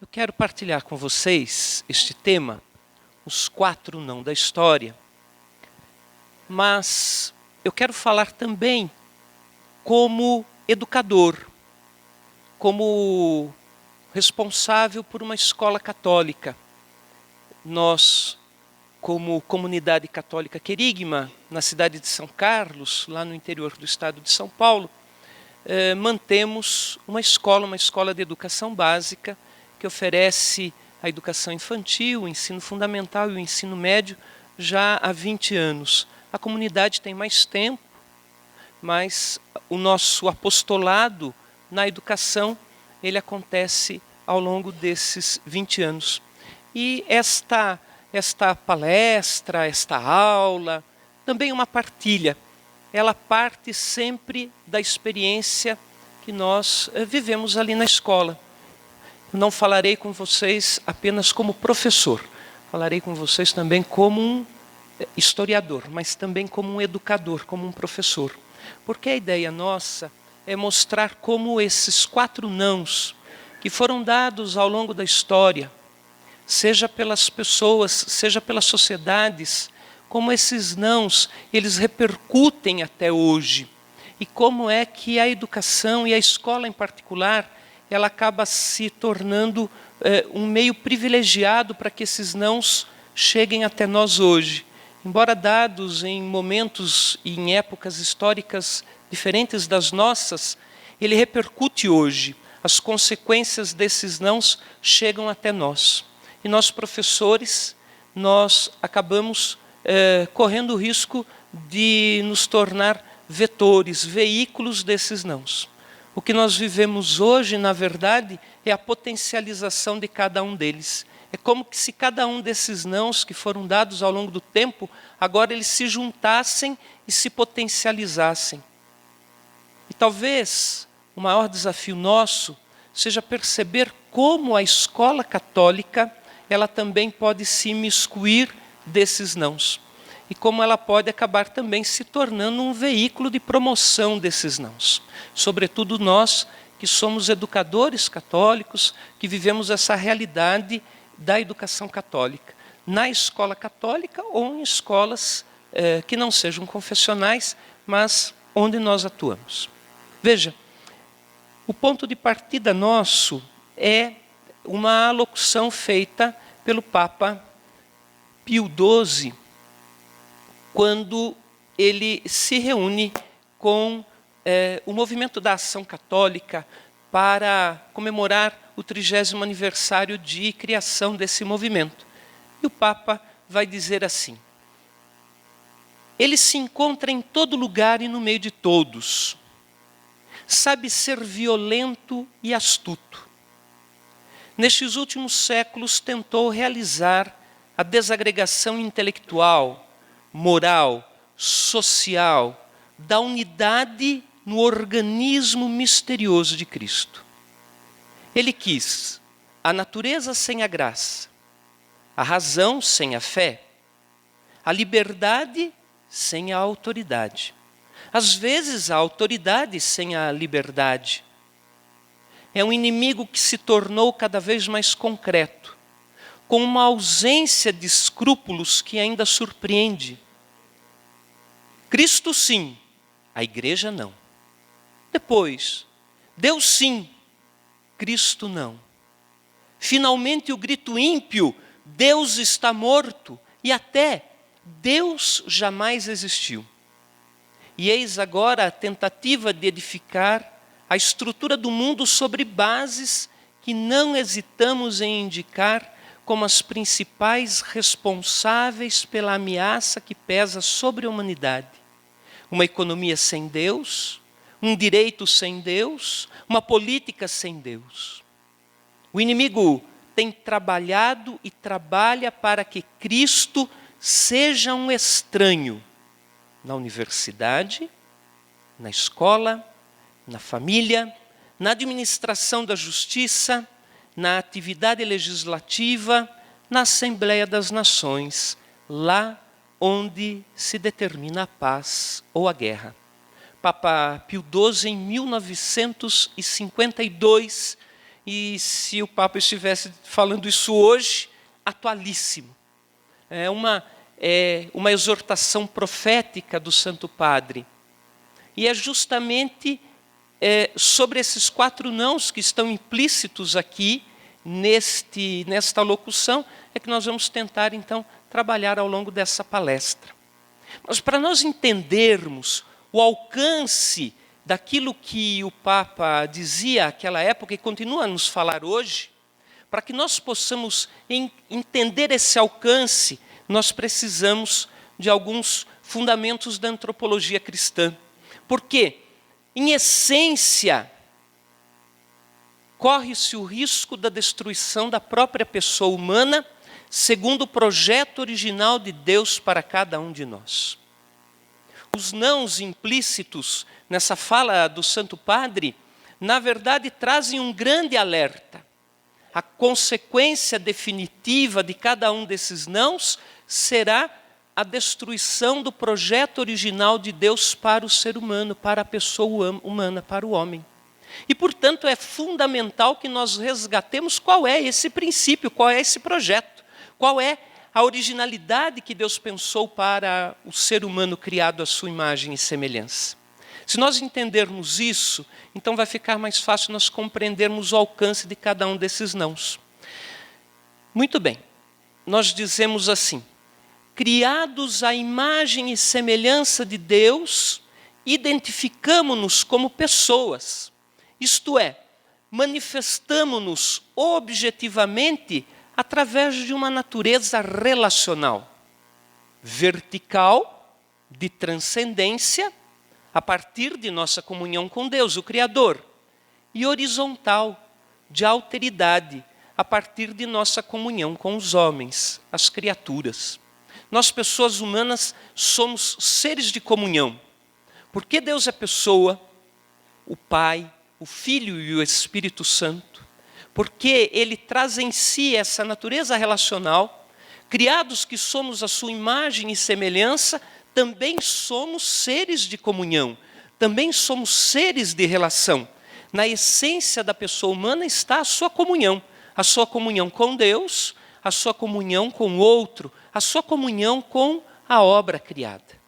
Eu quero partilhar com vocês este tema, os 4 não da história. Mas eu quero falar também como educador, como responsável por uma escola católica. Nós, como comunidade católica Querigma, na cidade de São Carlos, lá no interior do estado de São Paulo, mantemos uma escola de educação básica, que oferece a educação infantil, o ensino fundamental e o ensino médio já há 20 anos. A comunidade tem mais tempo, mas o nosso apostolado na educação, ele acontece ao longo desses 20 anos. E esta palestra, esta aula, também uma partilha, ela parte sempre da experiência que nós vivemos ali na escola. Não falarei com vocês apenas como professor, falarei com vocês também como um historiador, mas também como um educador, como um professor. Porque a ideia nossa é mostrar como esses 4 nãos que foram dados ao longo da história, seja pelas pessoas, seja pelas sociedades, como esses nãos, eles repercutem até hoje. E como é que a educação e a escola em particular, ela acaba se tornando um meio privilegiado para que esses nãos cheguem até nós hoje. Embora dados em momentos e em épocas históricas diferentes das nossas, ele repercute hoje. As consequências desses nãos chegam até nós. E nós, professores, nós acabamos correndo o risco de nos tornar vetores, veículos desses nãos. O que nós vivemos hoje, na verdade, é a potencialização de cada um deles. É como se cada um desses nãos que foram dados ao longo do tempo, agora eles se juntassem e se potencializassem. E talvez o maior desafio nosso seja perceber como a escola católica, ela também pode se imiscuir desses nãos. E como ela pode acabar também se tornando um veículo de promoção desses nãos. Sobretudo nós, que somos educadores católicos, que vivemos essa realidade da educação católica. Na escola católica ou em escolas que não sejam confessionais, mas onde nós atuamos. Veja, o ponto de partida nosso é uma alocução feita pelo Papa Pio XII, quando ele se reúne com o movimento da ação católica para comemorar o 30º aniversário de criação desse movimento. E o Papa vai dizer assim: ele se encontra em todo lugar e no meio de todos. Sabe ser violento e astuto. Nestes últimos séculos tentou realizar a desagregação intelectual, moral, social, da unidade no organismo misterioso de Cristo. Ele quis a natureza sem a graça, a razão sem a fé, a liberdade sem a autoridade. Às vezes a autoridade sem a liberdade. É um inimigo que se tornou cada vez mais concreto, com uma ausência de escrúpulos que ainda surpreende. Cristo sim, a igreja não. Depois, Deus sim, Cristo não. Finalmente o grito ímpio, Deus está morto, e até Deus jamais existiu. E eis agora a tentativa de edificar a estrutura do mundo sobre bases que não hesitamos em indicar como as principais responsáveis pela ameaça que pesa sobre a humanidade. Uma economia sem Deus, um direito sem Deus, uma política sem Deus. O inimigo tem trabalhado e trabalha para que Cristo seja um estranho na universidade, na escola, na família, na administração da justiça, na atividade legislativa, na Assembleia das Nações, lá onde se determina a paz ou a guerra. Papa Pio XII, em 1952, e se o Papa estivesse falando isso hoje, atualíssimo. É uma exortação profética do Santo Padre. E é justamente sobre esses 4 nãos que estão implícitos aqui, nesta locução, é que nós vamos tentar, então, trabalhar ao longo dessa palestra. Mas para nós entendermos o alcance daquilo que o Papa dizia naquela época e continua a nos falar hoje, para que nós possamos entender esse alcance, nós precisamos de alguns fundamentos da antropologia cristã. Porque, em essência, corre-se o risco da destruição da própria pessoa humana, segundo o projeto original de Deus para cada um de nós. Os nãos implícitos nessa fala do Santo Padre, na verdade, trazem um grande alerta. A consequência definitiva de cada um desses nãos será a destruição do projeto original de Deus para o ser humano, para a pessoa humana, para o homem. E, portanto, é fundamental que nós resgatemos qual é esse princípio, qual é esse projeto, qual é a originalidade que Deus pensou para o ser humano criado à sua imagem e semelhança. Se nós entendermos isso, então vai ficar mais fácil nós compreendermos o alcance de cada um desses nãos. Muito bem, nós dizemos assim: criados à imagem e semelhança de Deus, identificamo-nos como pessoas. Isto é, manifestamo-nos objetivamente através de uma natureza relacional, vertical, de transcendência, a partir de nossa comunhão com Deus, o Criador, e horizontal, de alteridade, a partir de nossa comunhão com os homens, as criaturas. Nós, pessoas humanas, somos seres de comunhão. Porque Deus é pessoa, o Pai, o Filho e o Espírito Santo, porque Ele traz em si essa natureza relacional, criados que somos a sua imagem e semelhança, também somos seres de comunhão, também somos seres de relação. Na essência da pessoa humana está a sua comunhão com Deus, a sua comunhão com o outro, a sua comunhão com a obra criada.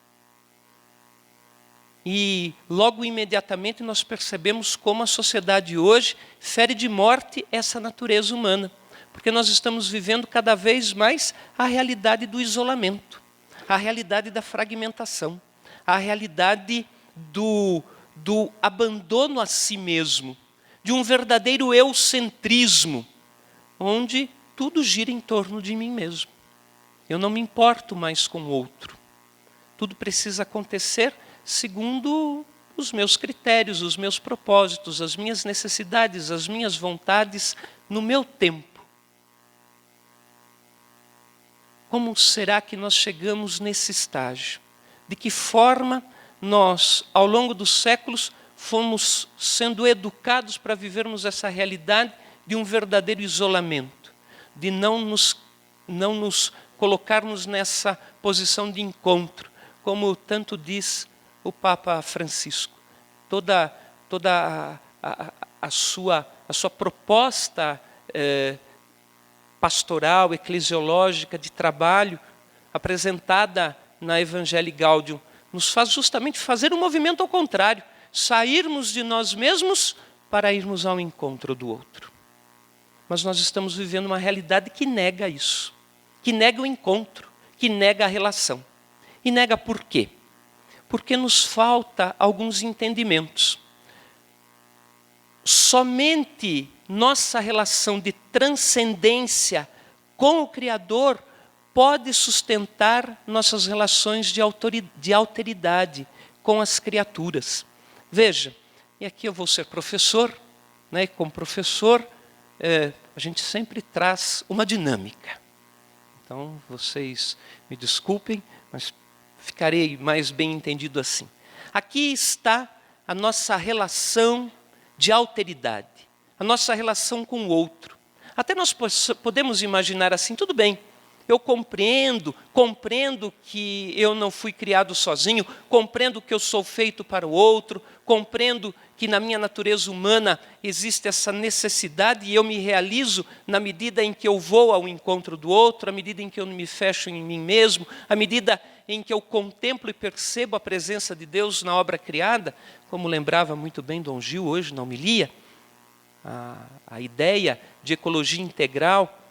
E logo imediatamente nós percebemos como a sociedade hoje fere de morte essa natureza humana, porque nós estamos vivendo cada vez mais a realidade do isolamento, a realidade da fragmentação, a realidade do abandono a si mesmo, de um verdadeiro eucentrismo, onde tudo gira em torno de mim mesmo. Eu não me importo mais com o outro. Tudo precisa acontecer segundo os meus critérios, os meus propósitos, as minhas necessidades, as minhas vontades, no meu tempo. Como será que nós chegamos nesse estágio? De que forma nós, ao longo dos séculos, fomos sendo educados para vivermos essa realidade de um verdadeiro isolamento, de não nos colocarmos nessa posição de encontro, como tanto diz o Papa Francisco. Toda a sua proposta pastoral, eclesiológica, de trabalho, apresentada na Evangelii Gaudium, nos faz justamente fazer um movimento ao contrário, sairmos de nós mesmos para irmos ao encontro do outro. Mas nós estamos vivendo uma realidade que nega isso, que nega o encontro, que nega a relação. E nega por quê? Porque nos falta alguns entendimentos. Somente nossa relação de transcendência com o Criador pode sustentar nossas relações de alteridade com as criaturas. Veja, e aqui eu vou ser professor, né, e como professor, a gente sempre traz uma dinâmica. Então, vocês me desculpem, mas ficarei mais bem entendido assim. Aqui está a nossa relação de alteridade, a nossa relação com o outro. Até nós podemos imaginar assim, tudo bem, eu compreendo que eu não fui criado sozinho, compreendo que eu sou feito para o outro, compreendo que na minha natureza humana existe essa necessidade e eu me realizo na medida em que eu vou ao encontro do outro, à medida em que eu me fecho em mim mesmo, à medida em que eu contemplo e percebo a presença de Deus na obra criada, como lembrava muito bem Dom Gil hoje na homilia, a ideia de ecologia integral,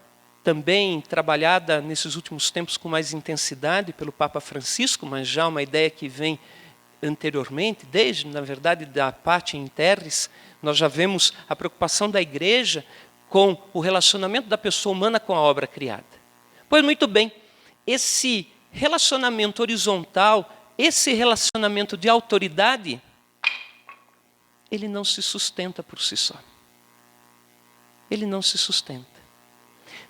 também trabalhada nesses últimos tempos com mais intensidade pelo Papa Francisco, mas já uma ideia que vem anteriormente, desde, na verdade, da Pacem in Terris, nós já vemos a preocupação da igreja com o relacionamento da pessoa humana com a obra criada. Pois muito bem, esse relacionamento horizontal, esse relacionamento de autoridade, ele não se sustenta por si só. Ele não se sustenta.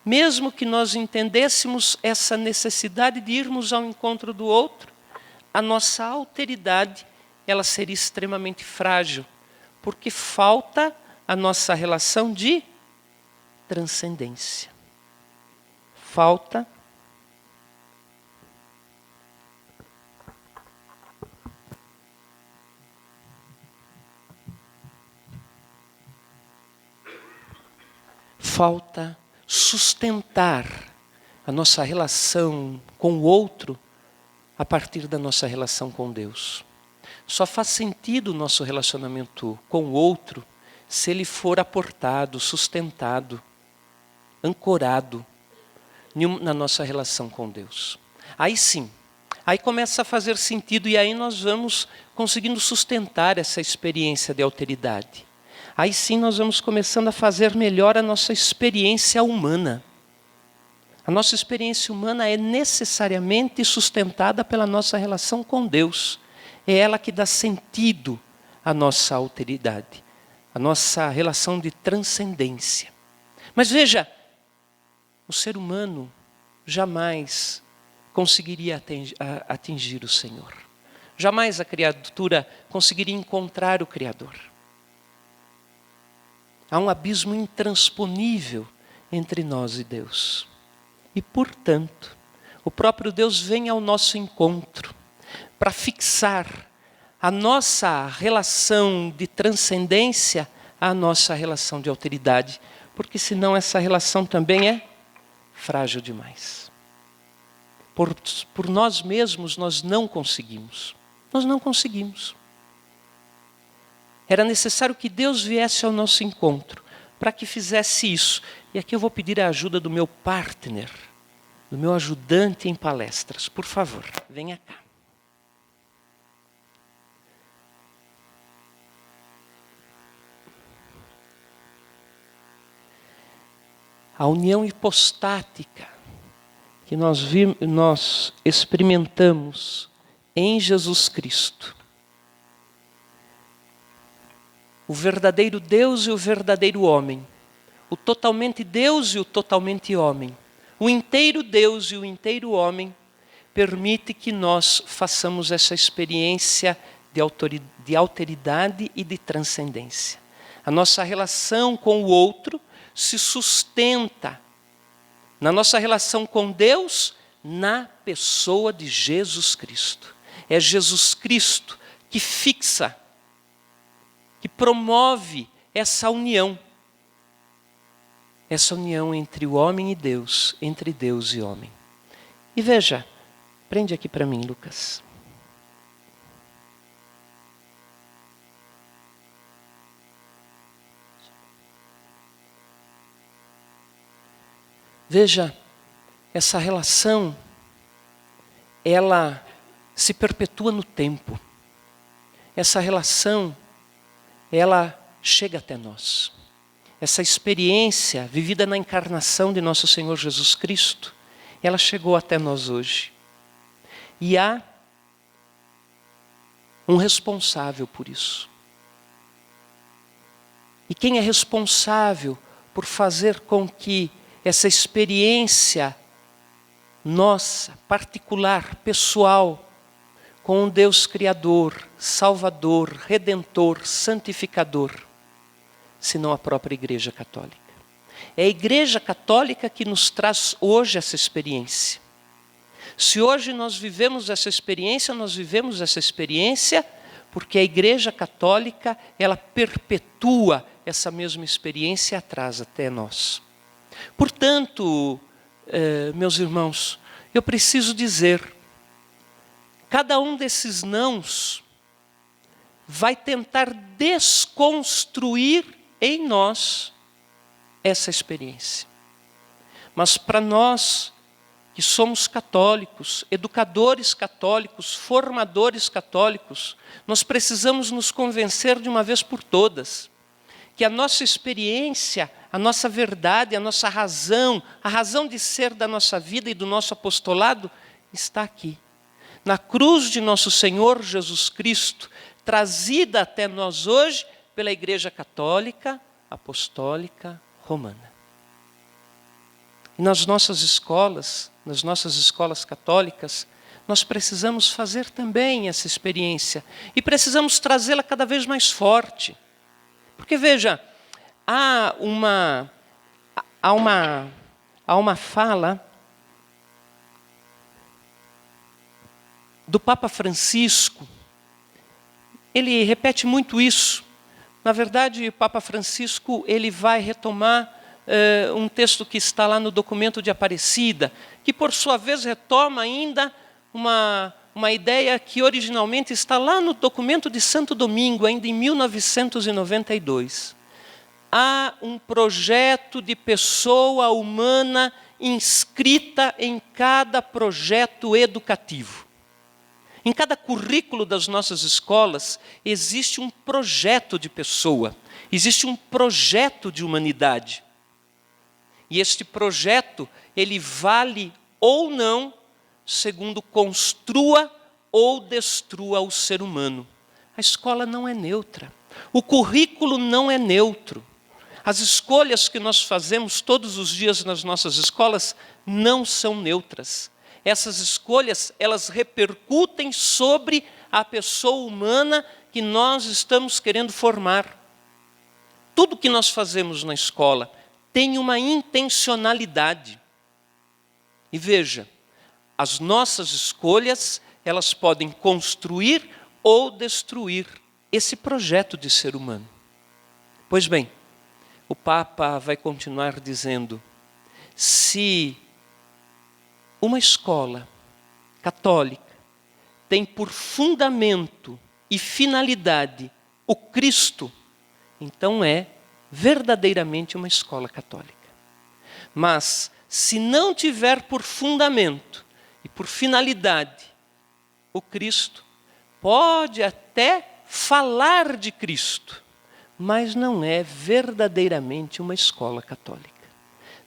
Mesmo que nós entendêssemos essa necessidade de irmos ao encontro do outro, a nossa alteridade, ela seria extremamente frágil, porque falta a nossa relação de transcendência. Falta sustentar a nossa relação com o outro a partir da nossa relação com Deus. Só faz sentido o nosso relacionamento com o outro se ele for aportado, sustentado, ancorado na nossa relação com Deus. Aí sim, aí começa a fazer sentido e aí nós vamos conseguindo sustentar essa experiência de alteridade. Aí sim nós vamos começando a fazer melhor a nossa experiência humana. A nossa experiência humana é necessariamente sustentada pela nossa relação com Deus. É ela que dá sentido à nossa alteridade, à nossa relação de transcendência. Mas veja, o ser humano jamais conseguiria atingir o Senhor. Jamais a criatura conseguiria encontrar o Criador. Há um abismo intransponível entre nós e Deus. E, portanto, o próprio Deus vem ao nosso encontro para fixar a nossa relação de transcendência à nossa relação de alteridade, porque senão essa relação também é frágil demais. Por nós mesmos nós não conseguimos. Nós não conseguimos. Era necessário que Deus viesse ao nosso encontro para que fizesse isso. E aqui eu vou pedir a ajuda do meu partner, do meu ajudante em palestras. Por favor, venha cá. A união hipostática que nós experimentamos em Jesus Cristo. O verdadeiro Deus e o verdadeiro homem. O totalmente Deus e o totalmente homem. O inteiro Deus e o inteiro homem permite que nós façamos essa experiência de alteridade e de transcendência. A nossa relação com o outro se sustenta na nossa relação com Deus, na pessoa de Jesus Cristo. É Jesus Cristo que fixa, que promove essa união entre o homem e Deus, entre Deus e homem. E veja, prende aqui para mim, Lucas. Veja, essa relação, ela se perpetua no tempo. Essa relação, ela chega até nós. Essa experiência vivida na encarnação de nosso Senhor Jesus Cristo, ela chegou até nós hoje. E há um responsável por isso. E quem é responsável por fazer com que essa experiência nossa, particular, pessoal, com um Deus Criador, Salvador, Redentor, Santificador, senão a própria Igreja Católica. É a Igreja Católica que nos traz hoje essa experiência. Se hoje nós vivemos essa experiência porque a Igreja Católica, ela perpetua essa mesma experiência e traz até nós. Portanto, meus irmãos, eu preciso dizer, cada um desses nãos vai tentar desconstruir em nós essa experiência. Mas para nós que somos católicos, educadores católicos, formadores católicos, nós precisamos nos convencer de uma vez por todas que a nossa experiência, a nossa verdade, a nossa razão, a razão de ser da nossa vida e do nosso apostolado está aqui, na cruz de nosso Senhor Jesus Cristo, trazida até nós hoje pela Igreja Católica Apostólica Romana. E nas nossas escolas católicas, nós precisamos fazer também essa experiência e precisamos trazê-la cada vez mais forte. Porque veja, há uma fala do Papa Francisco, ele repete muito isso. Na verdade, o Papa Francisco ele vai retomar um texto que está lá no documento de Aparecida, que por sua vez retoma ainda uma ideia que originalmente está lá no documento de Santo Domingo, ainda em 1992. Há um projeto de pessoa humana inscrita em cada projeto educativo. Em cada currículo das nossas escolas existe um projeto de pessoa, existe um projeto de humanidade. E este projeto, ele vale ou não, segundo construa ou destrua o ser humano. A escola não é neutra. O currículo não é neutro. As escolhas que nós fazemos todos os dias nas nossas escolas não são neutras. Essas escolhas, elas repercutem sobre a pessoa humana que nós estamos querendo formar. Tudo que nós fazemos na escola tem uma intencionalidade. E veja, as nossas escolhas, elas podem construir ou destruir esse projeto de ser humano. Pois bem, o Papa vai continuar dizendo, se uma escola católica tem por fundamento e finalidade o Cristo, então é verdadeiramente uma escola católica. Mas, se não tiver por fundamento e por finalidade o Cristo, pode até falar de Cristo, mas não é verdadeiramente uma escola católica.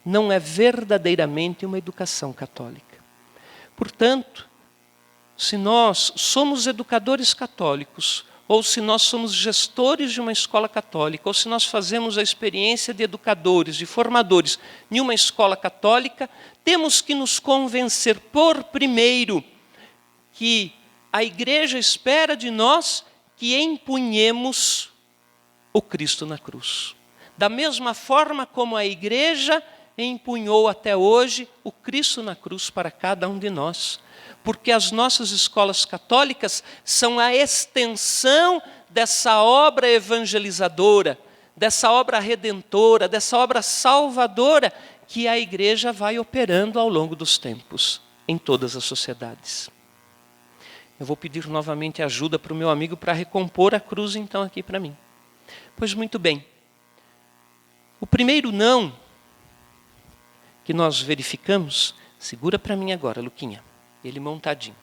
Não é verdadeiramente uma educação católica. Portanto, se nós somos educadores católicos, ou se nós somos gestores de uma escola católica, ou se nós fazemos a experiência de educadores, de formadores em uma escola católica, temos que nos convencer, por primeiro, que a Igreja espera de nós que empunhemos o Cristo na cruz. Da mesma forma como a Igreja empunhou até hoje o Cristo na cruz para cada um de nós. Porque as nossas escolas católicas são a extensão dessa obra evangelizadora, dessa obra redentora, dessa obra salvadora que a Igreja vai operando ao longo dos tempos, em todas as sociedades. Eu vou pedir novamente ajuda para o meu amigo para recompor a cruz então aqui para mim. Pois muito bem. O primeiro não que nós verificamos, segura para mim agora, Luquinha. Ele montadinho.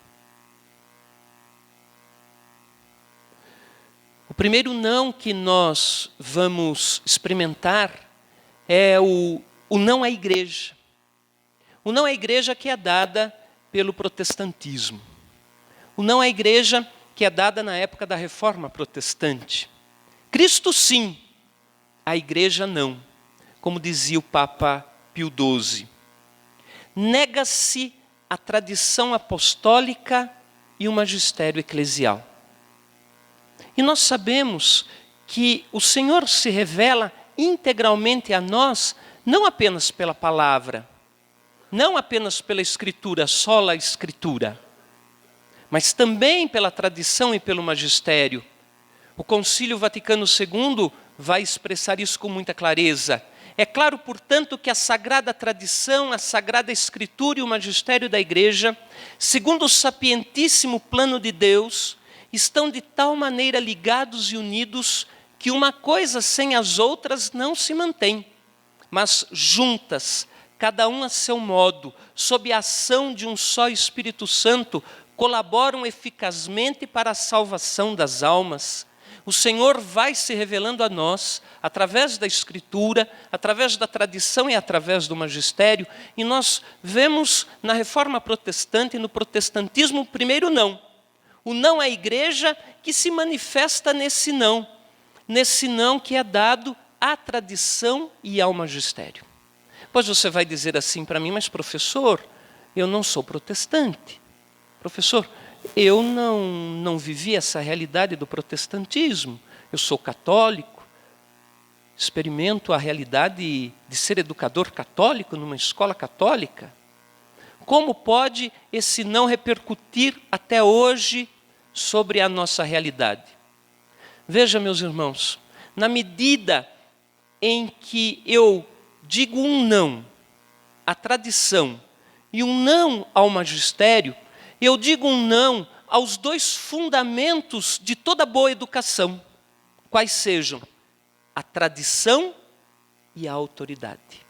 O primeiro não que nós vamos experimentar é o não à igreja. O não à igreja que é dada pelo protestantismo. O não à igreja que é dada na época da Reforma Protestante. Cristo sim, a igreja não. Como dizia o Papa Pio XII. Nega-se a tradição apostólica e o magistério eclesial. E nós sabemos que o Senhor se revela integralmente a nós, não apenas pela palavra, não apenas pela Escritura, sola Escritura, mas também pela tradição e pelo magistério, O Concílio Vaticano II vai expressar isso com muita clareza. É claro, portanto, que a sagrada tradição, a sagrada escritura e o magistério da Igreja, segundo o sapientíssimo plano de Deus, estão de tal maneira ligados e unidos que uma coisa sem as outras não se mantém, mas juntas, cada um a seu modo, sob a ação de um só Espírito Santo, colaboram eficazmente para a salvação das almas. O Senhor vai se revelando a nós, através da Escritura, através da tradição e através do magistério, e nós vemos na Reforma Protestante e no protestantismo, primeiro não. O não à igreja que se manifesta nesse não que é dado à tradição e ao magistério. Pois você vai dizer assim para mim, mas professor, eu não sou protestante. Professor, eu não vivi essa realidade do protestantismo. Eu sou católico, experimento a realidade de ser educador católico numa escola católica. Como pode esse não repercutir até hoje sobre a nossa realidade? Veja, meus irmãos, na medida em que eu digo um não à tradição e um não ao magistério, eu digo um não aos dois fundamentos de toda boa educação, quais sejam a tradição e a autoridade.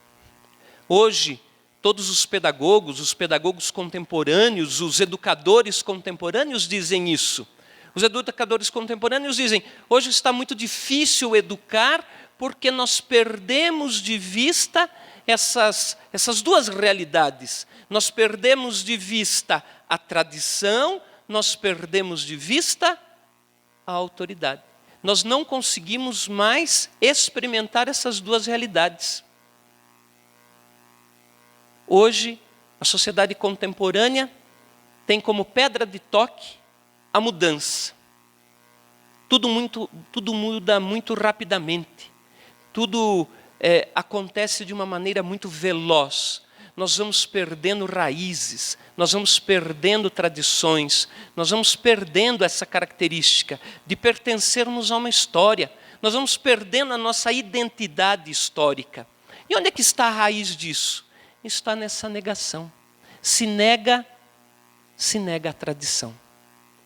Hoje, todos os pedagogos contemporâneos, os educadores contemporâneos dizem isso. Os educadores contemporâneos dizem, hoje está muito difícil educar porque nós perdemos de vista essas duas realidades. Nós perdemos de vista a tradição, nós perdemos de vista a autoridade. Nós não conseguimos mais experimentar essas duas realidades. Hoje, a sociedade contemporânea tem como pedra de toque a mudança. Tudo muda muito rapidamente. Tudo acontece de uma maneira muito veloz. Nós vamos perdendo raízes, nós vamos perdendo tradições, nós vamos perdendo essa característica de pertencermos a uma história. Nós vamos perdendo a nossa identidade histórica. E onde é que está a raiz disso? Está nessa negação. Se nega a tradição.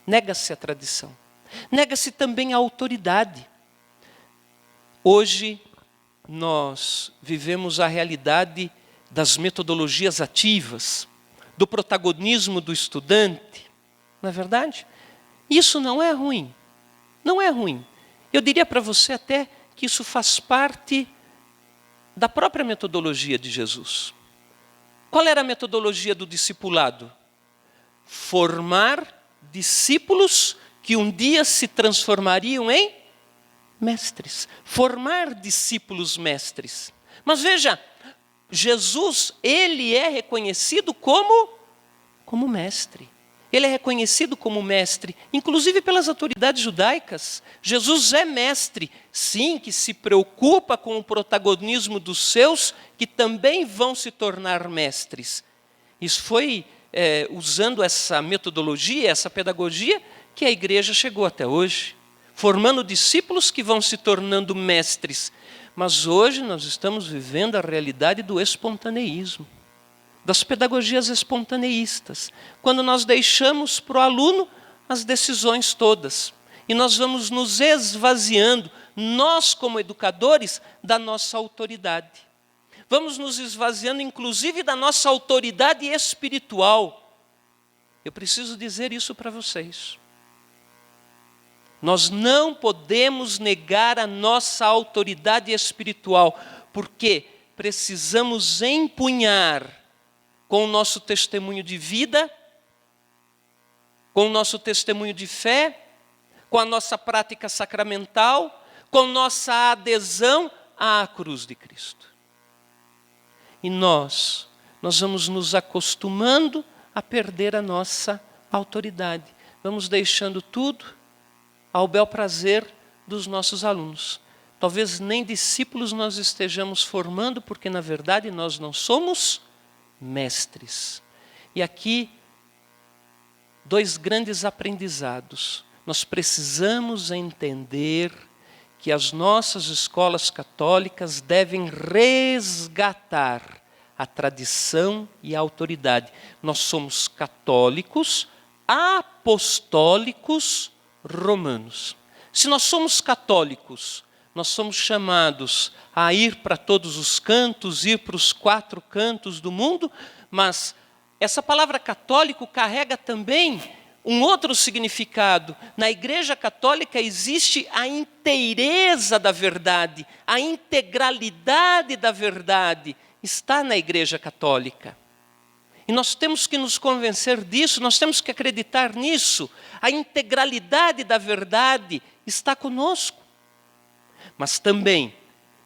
Nega-se a tradição. Nega-se também a autoridade. Hoje, nós vivemos a realidade das metodologias ativas, do protagonismo do estudante. Não é verdade? Isso não é ruim. Não é ruim. Eu diria para você até que isso faz parte da própria metodologia de Jesus. Qual era a metodologia do discipulado? Formar discípulos que um dia se transformariam em mestres. Formar discípulos mestres. Mas veja, Jesus, ele é reconhecido como mestre. Ele é reconhecido como mestre, inclusive pelas autoridades judaicas. Jesus é mestre, sim, que se preocupa com o protagonismo dos seus, que também vão se tornar mestres. Isso foi usando essa metodologia, essa pedagogia, que a igreja chegou até hoje, formando discípulos que vão se tornando mestres. Mas hoje nós estamos vivendo a realidade do espontaneísmo, das pedagogias espontaneístas, quando nós deixamos para o aluno as decisões todas, e nós vamos nos esvaziando, nós como educadores, da nossa autoridade. Vamos nos esvaziando inclusive da nossa autoridade espiritual. Eu preciso dizer isso para vocês. Nós não podemos negar a nossa autoridade espiritual, porque precisamos empunhar com o nosso testemunho de vida, com o nosso testemunho de fé, com a nossa prática sacramental, com nossa adesão à cruz de Cristo. E nós vamos nos acostumando a perder a nossa autoridade. Vamos deixando tudo ao bel prazer dos nossos alunos. Talvez nem discípulos nós estejamos formando, porque na verdade nós não somos mestres. E aqui, dois grandes aprendizados. Nós precisamos entender que as nossas escolas católicas devem resgatar a tradição e a autoridade. Nós somos católicos, apostólicos, romanos. Se nós somos católicos, nós somos chamados a ir para todos os cantos, ir para os 4 cantos do mundo, mas essa palavra católico carrega também um outro significado. Na Igreja Católica existe a inteireza da verdade, a integralidade da verdade está na Igreja Católica. E nós temos que nos convencer disso, nós temos que acreditar nisso. A integralidade da verdade está conosco. Mas também,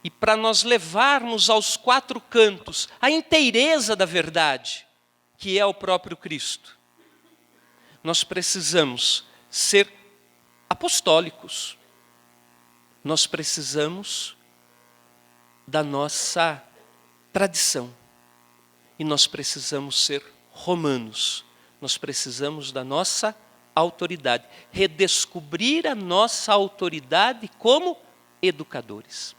e para nós levarmos aos 4 cantos, a inteireza da verdade, que é o próprio Cristo, nós precisamos ser apostólicos. Nós precisamos da nossa tradição. E nós precisamos ser romanos. Nós precisamos da nossa autoridade. Redescobrir a nossa autoridade como educadores.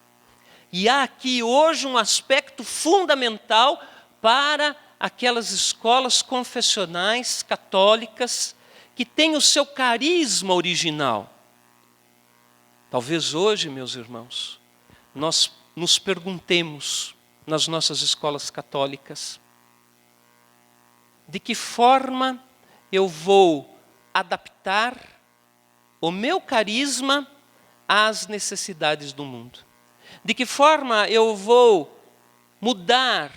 E há aqui hoje um aspecto fundamental para aquelas escolas confessionais católicas que têm o seu carisma original. Talvez hoje, meus irmãos, nós nos perguntemos nas nossas escolas católicas: de que forma eu vou adaptar o meu carisma às necessidades do mundo? De que forma eu vou mudar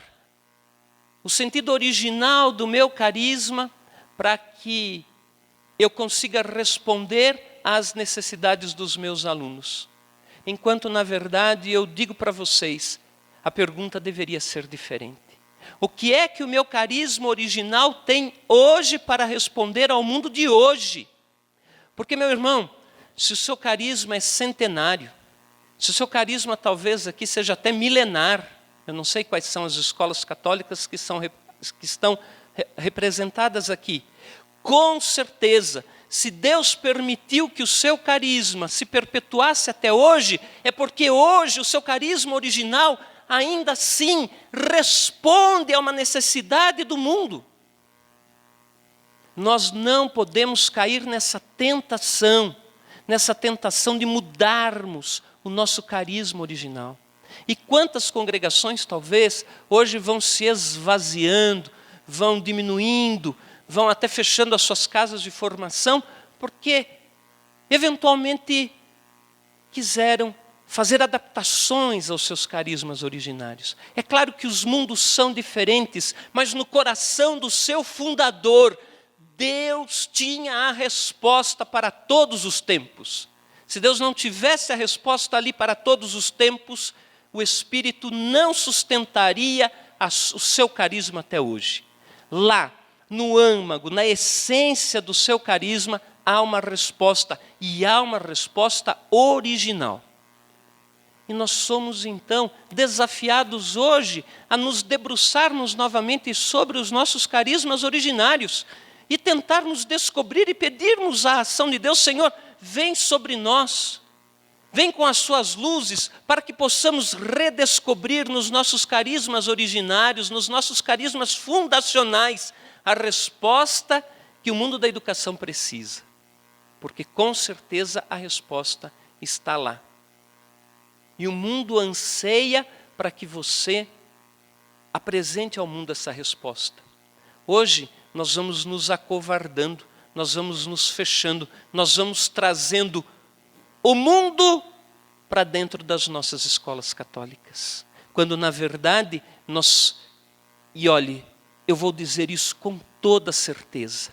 o sentido original do meu carisma para que eu consiga responder às necessidades dos meus alunos? Enquanto, na verdade, eu digo para vocês, a pergunta deveria ser diferente. O que é que o meu carisma original tem hoje para responder ao mundo de hoje? Porque, meu irmão, se o seu carisma é centenário, se o seu carisma talvez aqui seja até milenar, eu não sei quais são as escolas católicas que estão representadas aqui, com certeza, se Deus permitiu que o seu carisma se perpetuasse até hoje, é porque hoje o seu carisma original ainda assim responde a uma necessidade do mundo. Nós não podemos cair nessa tentação de mudarmos o nosso carisma original. E quantas congregações talvez hoje vão se esvaziando, vão diminuindo, vão até fechando as suas casas de formação, porque eventualmente quiseram fazer adaptações aos seus carismas originários. É claro que os mundos são diferentes, mas no coração do seu fundador, Deus tinha a resposta para todos os tempos. Se Deus não tivesse a resposta ali para todos os tempos, o Espírito não sustentaria o seu carisma até hoje. Lá, no âmago, na essência do seu carisma, há uma resposta, e há uma resposta original. E nós somos, então, desafiados hoje a nos debruçarmos novamente sobre os nossos carismas originários e tentarmos descobrir e pedirmos a ação de Deus. Senhor, vem sobre nós, vem com as suas luzes para que possamos redescobrir nos nossos carismas originários, nos nossos carismas fundacionais, a resposta que o mundo da educação precisa. Porque com certeza a resposta está lá. E o mundo anseia para que você apresente ao mundo essa resposta. Hoje nós vamos nos acovardando, nós vamos nos fechando, nós vamos trazendo o mundo para dentro das nossas escolas católicas. Quando na verdade e olhe, eu vou dizer isso com toda certeza,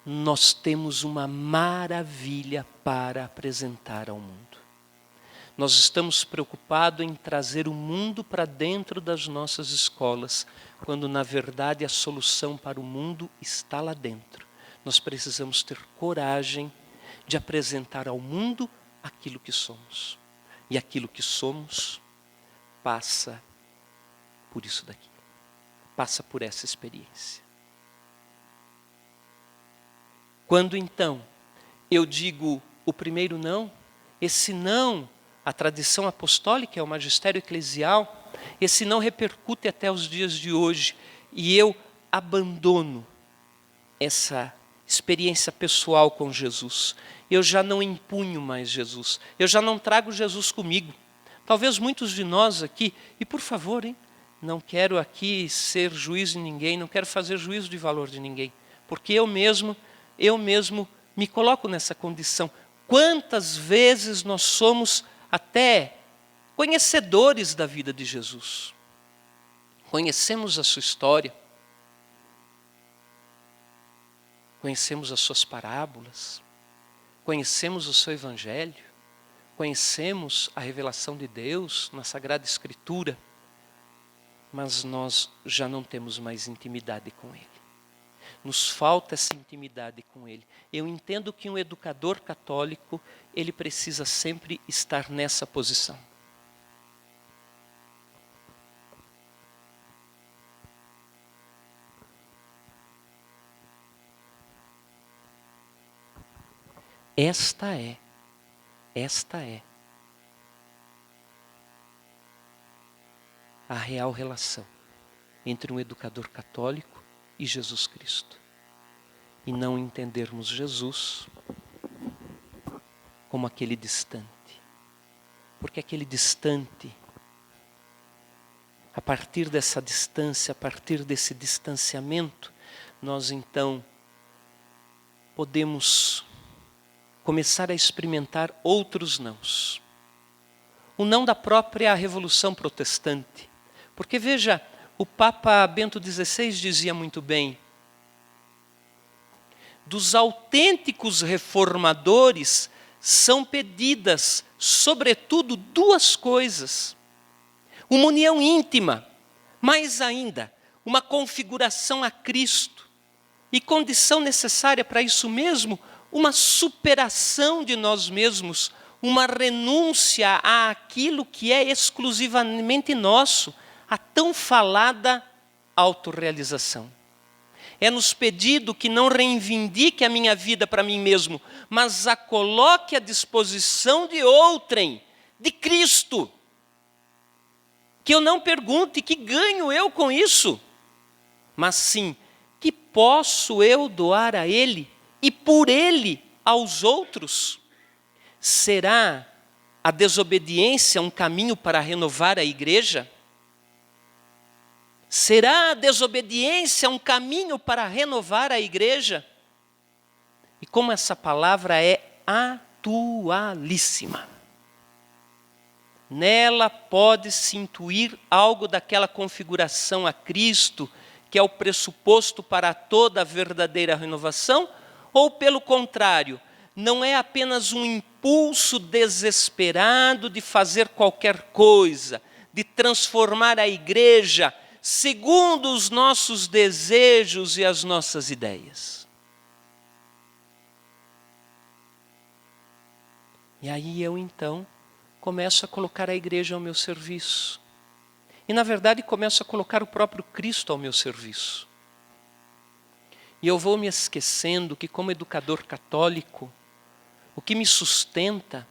nós temos uma maravilha para apresentar ao mundo. Nós estamos preocupados em trazer o mundo para dentro das nossas escolas, quando na verdade a solução para o mundo está lá dentro. Nós precisamos ter coragem de apresentar ao mundo aquilo que somos. E aquilo que somos passa por isso daqui. Passa por essa experiência. Quando então eu digo o o primeiro não. Esse não, a tradição apostólica, é o magistério eclesial, esse não repercute até os dias de hoje. E eu abandono essa experiência pessoal com Jesus. Eu já não impunho mais Jesus. Eu já não trago Jesus comigo. Talvez muitos de nós aqui, e por favor, não quero aqui ser juiz de ninguém, não quero fazer juízo de valor de ninguém, porque eu mesmo me coloco nessa condição. Quantas vezes nós somos até conhecedores da vida de Jesus. Conhecemos a sua história, conhecemos as suas parábolas, conhecemos o seu evangelho, conhecemos a revelação de Deus na Sagrada Escritura, mas nós já não temos mais intimidade com Ele. Nos falta essa intimidade com Ele. Eu entendo que um educador católico, ele precisa sempre estar nessa posição. Esta é a real relação entre um educador católico e Jesus Cristo. E não entendermos Jesus como aquele distante. Porque aquele distante, a partir dessa distância, a partir desse distanciamento, nós então podemos começar a experimentar outros nãos. O não da própria Revolução Protestante. Porque veja, o Papa Bento XVI dizia muito bem, dos autênticos reformadores são pedidas, sobretudo, duas coisas. Uma união íntima, mais ainda, uma configuração a Cristo. E condição necessária para isso mesmo, uma superação de nós mesmos, uma renúncia àquilo que é exclusivamente nosso, a tão falada autorrealização. É-nos pedido que não reivindique a minha vida para mim mesmo, mas a coloque à disposição de outrem, de Cristo. Que eu não pergunte que ganho eu com isso, mas sim, que posso eu doar a Ele e por Ele aos outros. Será a desobediência um caminho para renovar a igreja? Será a desobediência um caminho para renovar a igreja? E como essa palavra é atualíssima. Nela pode-se intuir algo daquela configuração a Cristo, que é o pressuposto para toda a verdadeira renovação, ou pelo contrário, não é apenas um impulso desesperado de fazer qualquer coisa, de transformar a igreja segundo os nossos desejos e as nossas ideias. E aí eu então começo a colocar a igreja ao meu serviço. E na verdade começo a colocar o próprio Cristo ao meu serviço. E eu vou me esquecendo que como educador católico, o que me sustenta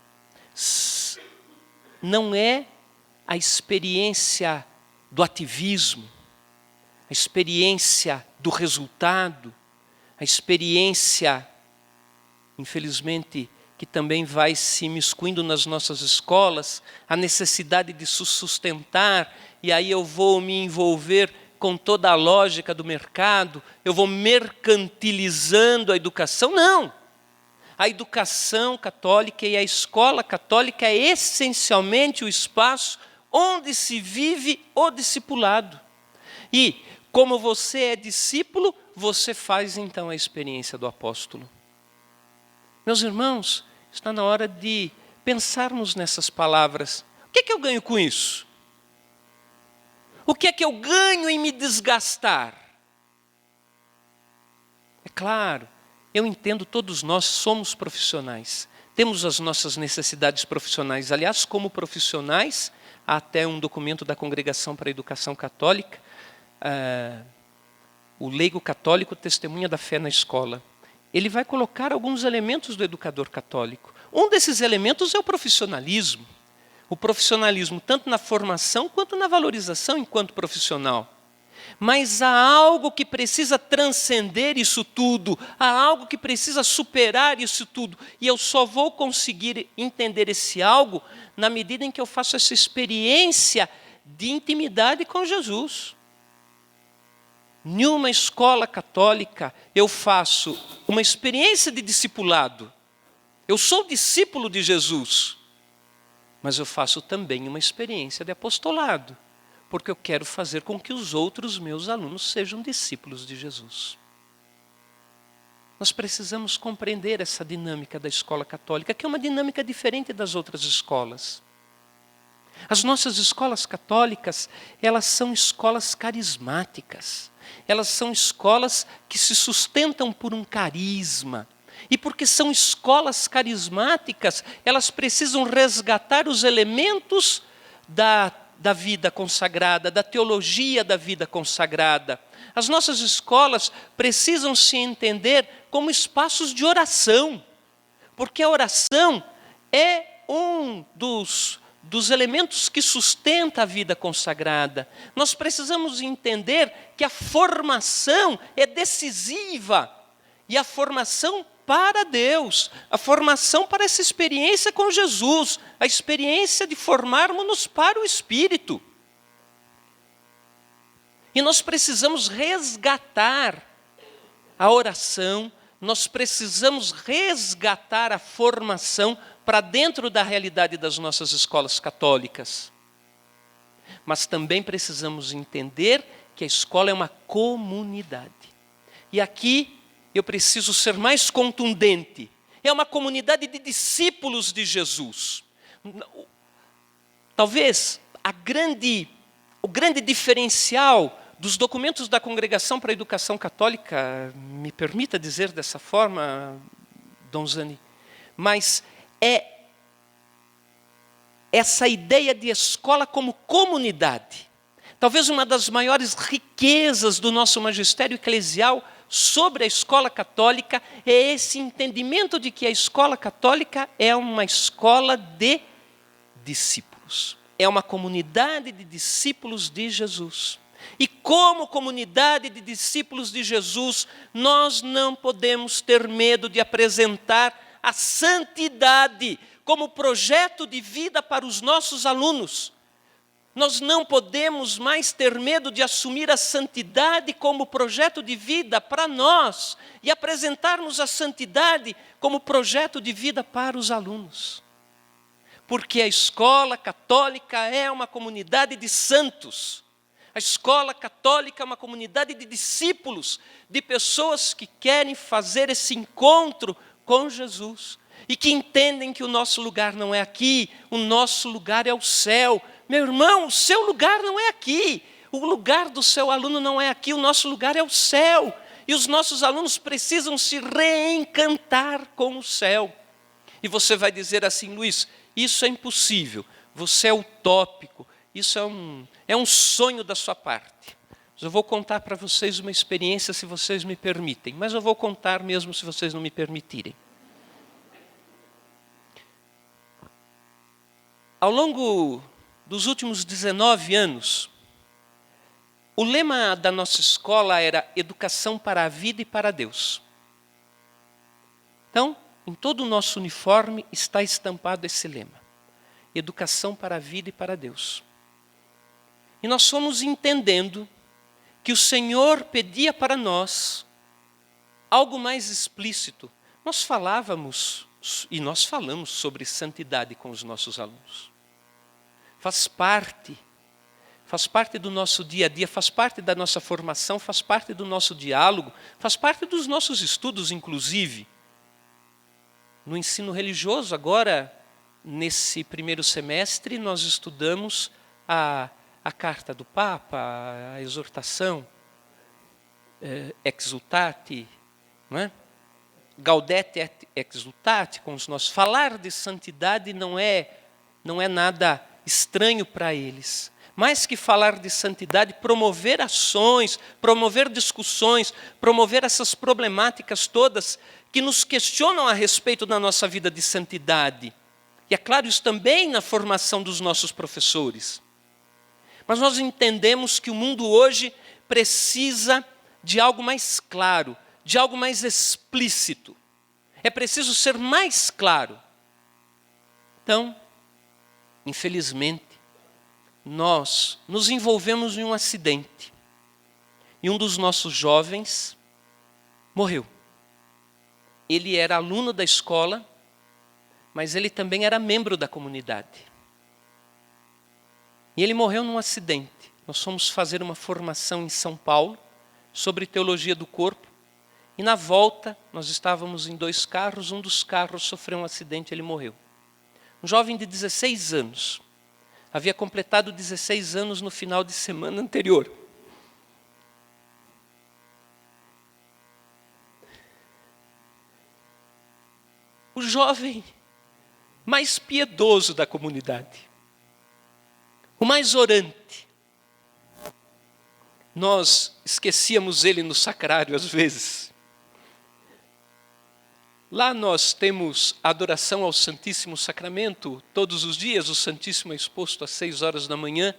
não é a experiência do ativismo, a experiência do resultado, a experiência, infelizmente, que também vai se imiscuindo nas nossas escolas, a necessidade de se sustentar, e aí eu vou me envolver com toda a lógica do mercado, eu vou mercantilizando a educação. Não! A educação católica e a escola católica é essencialmente o espaço onde se vive o discipulado. E, como você é discípulo, você faz então a experiência do apóstolo. Meus irmãos, está na hora de pensarmos nessas palavras. O que é que eu ganho com isso? O que é que eu ganho em me desgastar? É claro, eu entendo, todos nós somos profissionais. Temos as nossas necessidades profissionais. Aliás, como profissionais, há até um documento da Congregação para a Educação Católica, o leigo católico testemunha da fé na escola. Ele vai colocar alguns elementos do educador católico. Um desses elementos é o profissionalismo. O profissionalismo tanto na formação quanto na valorização enquanto profissional. Mas há algo que precisa transcender isso tudo, há algo que precisa superar isso tudo. E eu só vou conseguir entender esse algo na medida em que eu faço essa experiência de intimidade com Jesus. Em uma escola católica, eu faço uma experiência de discipulado. Eu sou discípulo de Jesus, mas eu faço também uma experiência de apostolado, porque eu quero fazer com que os outros meus alunos sejam discípulos de Jesus. Nós precisamos compreender essa dinâmica da escola católica, que é uma dinâmica diferente das outras escolas. As nossas escolas católicas, elas são escolas carismáticas. Elas são escolas que se sustentam por um carisma. E porque são escolas carismáticas, elas precisam resgatar os elementos da vida consagrada, da teologia da vida consagrada. As nossas escolas precisam se entender como espaços de oração, porque a oração é um dos elementos que sustenta a vida consagrada. Nós precisamos entender que a formação é decisiva, e a formação para Deus, a formação para essa experiência com Jesus, a experiência de formarmos-nos para o Espírito. E nós precisamos resgatar a oração, nós precisamos resgatar a formação para dentro da realidade das nossas escolas católicas. Mas também precisamos entender que a escola é uma comunidade. E aqui eu preciso ser mais contundente. É uma comunidade de discípulos de Jesus. Talvez o grande diferencial dos documentos da Congregação para a Educação Católica, me permita dizer dessa forma, Dom Zani, mas é essa ideia de escola como comunidade. Talvez uma das maiores riquezas do nosso magistério eclesial sobre a escola católica é esse entendimento de que a escola católica é uma escola de discípulos. É uma comunidade de discípulos de Jesus. E como comunidade de discípulos de Jesus, nós não podemos ter medo de apresentar a santidade como projeto de vida para os nossos alunos. Nós não podemos mais ter medo de assumir a santidade como projeto de vida para nós e apresentarmos a santidade como projeto de vida para os alunos. Porque a escola católica é uma comunidade de santos. A escola católica é uma comunidade de discípulos, de pessoas que querem fazer esse encontro com Jesus e que entendem que o nosso lugar não é aqui, o nosso lugar é o céu. Meu irmão, o seu lugar não é aqui, o lugar do seu aluno não é aqui, o nosso lugar é o céu. E os nossos alunos precisam se reencantar com o céu. E você vai dizer assim, Luiz, isso é impossível, você é utópico, isso é um sonho da sua parte. Mas eu vou contar para vocês uma experiência, se vocês me permitem, mas eu vou contar mesmo se vocês não me permitirem. Ao longo dos últimos 19 anos, o lema da nossa escola era Educação para a Vida e para Deus. Então, em todo o nosso uniforme está estampado esse lema. Educação para a Vida e para Deus. E nós fomos entendendo que o Senhor pedia para nós algo mais explícito. Nós falávamos e nós falamos sobre santidade com os nossos alunos. Faz parte do nosso dia a dia, faz parte da nossa formação, faz parte do nosso diálogo, faz parte dos nossos estudos, inclusive. No ensino religioso, agora, nesse primeiro semestre, nós estudamos a carta do Papa, a exortação, exultate, não é? Gaudete et exultate, com os nossos. Falar de santidade não é nada estranho para eles. mais que falar de santidade, promover ações, promover discussões, promover essas problemáticas todas que nos questionam a respeito da nossa vida de santidade. E é claro, isso também na formação dos nossos professores. Mas nós entendemos que o mundo hoje precisa de algo mais claro, de algo mais explícito. É preciso ser mais claro. Então, infelizmente, nós nos envolvemos em um acidente. E um dos nossos jovens morreu. Ele era aluno da escola, mas ele também era membro da comunidade. E ele morreu num acidente. Nós fomos fazer uma formação em São Paulo sobre teologia do corpo. E na volta, nós estávamos em 2 carros, um dos carros sofreu um acidente e ele morreu. Um jovem de 16 anos. Havia completado 16 anos no final de semana anterior. O jovem mais piedoso da comunidade. O mais orante. Nós esquecíamos ele no sacrário às vezes. Lá nós temos a adoração ao Santíssimo Sacramento, todos os dias o Santíssimo é exposto às 6 horas da manhã,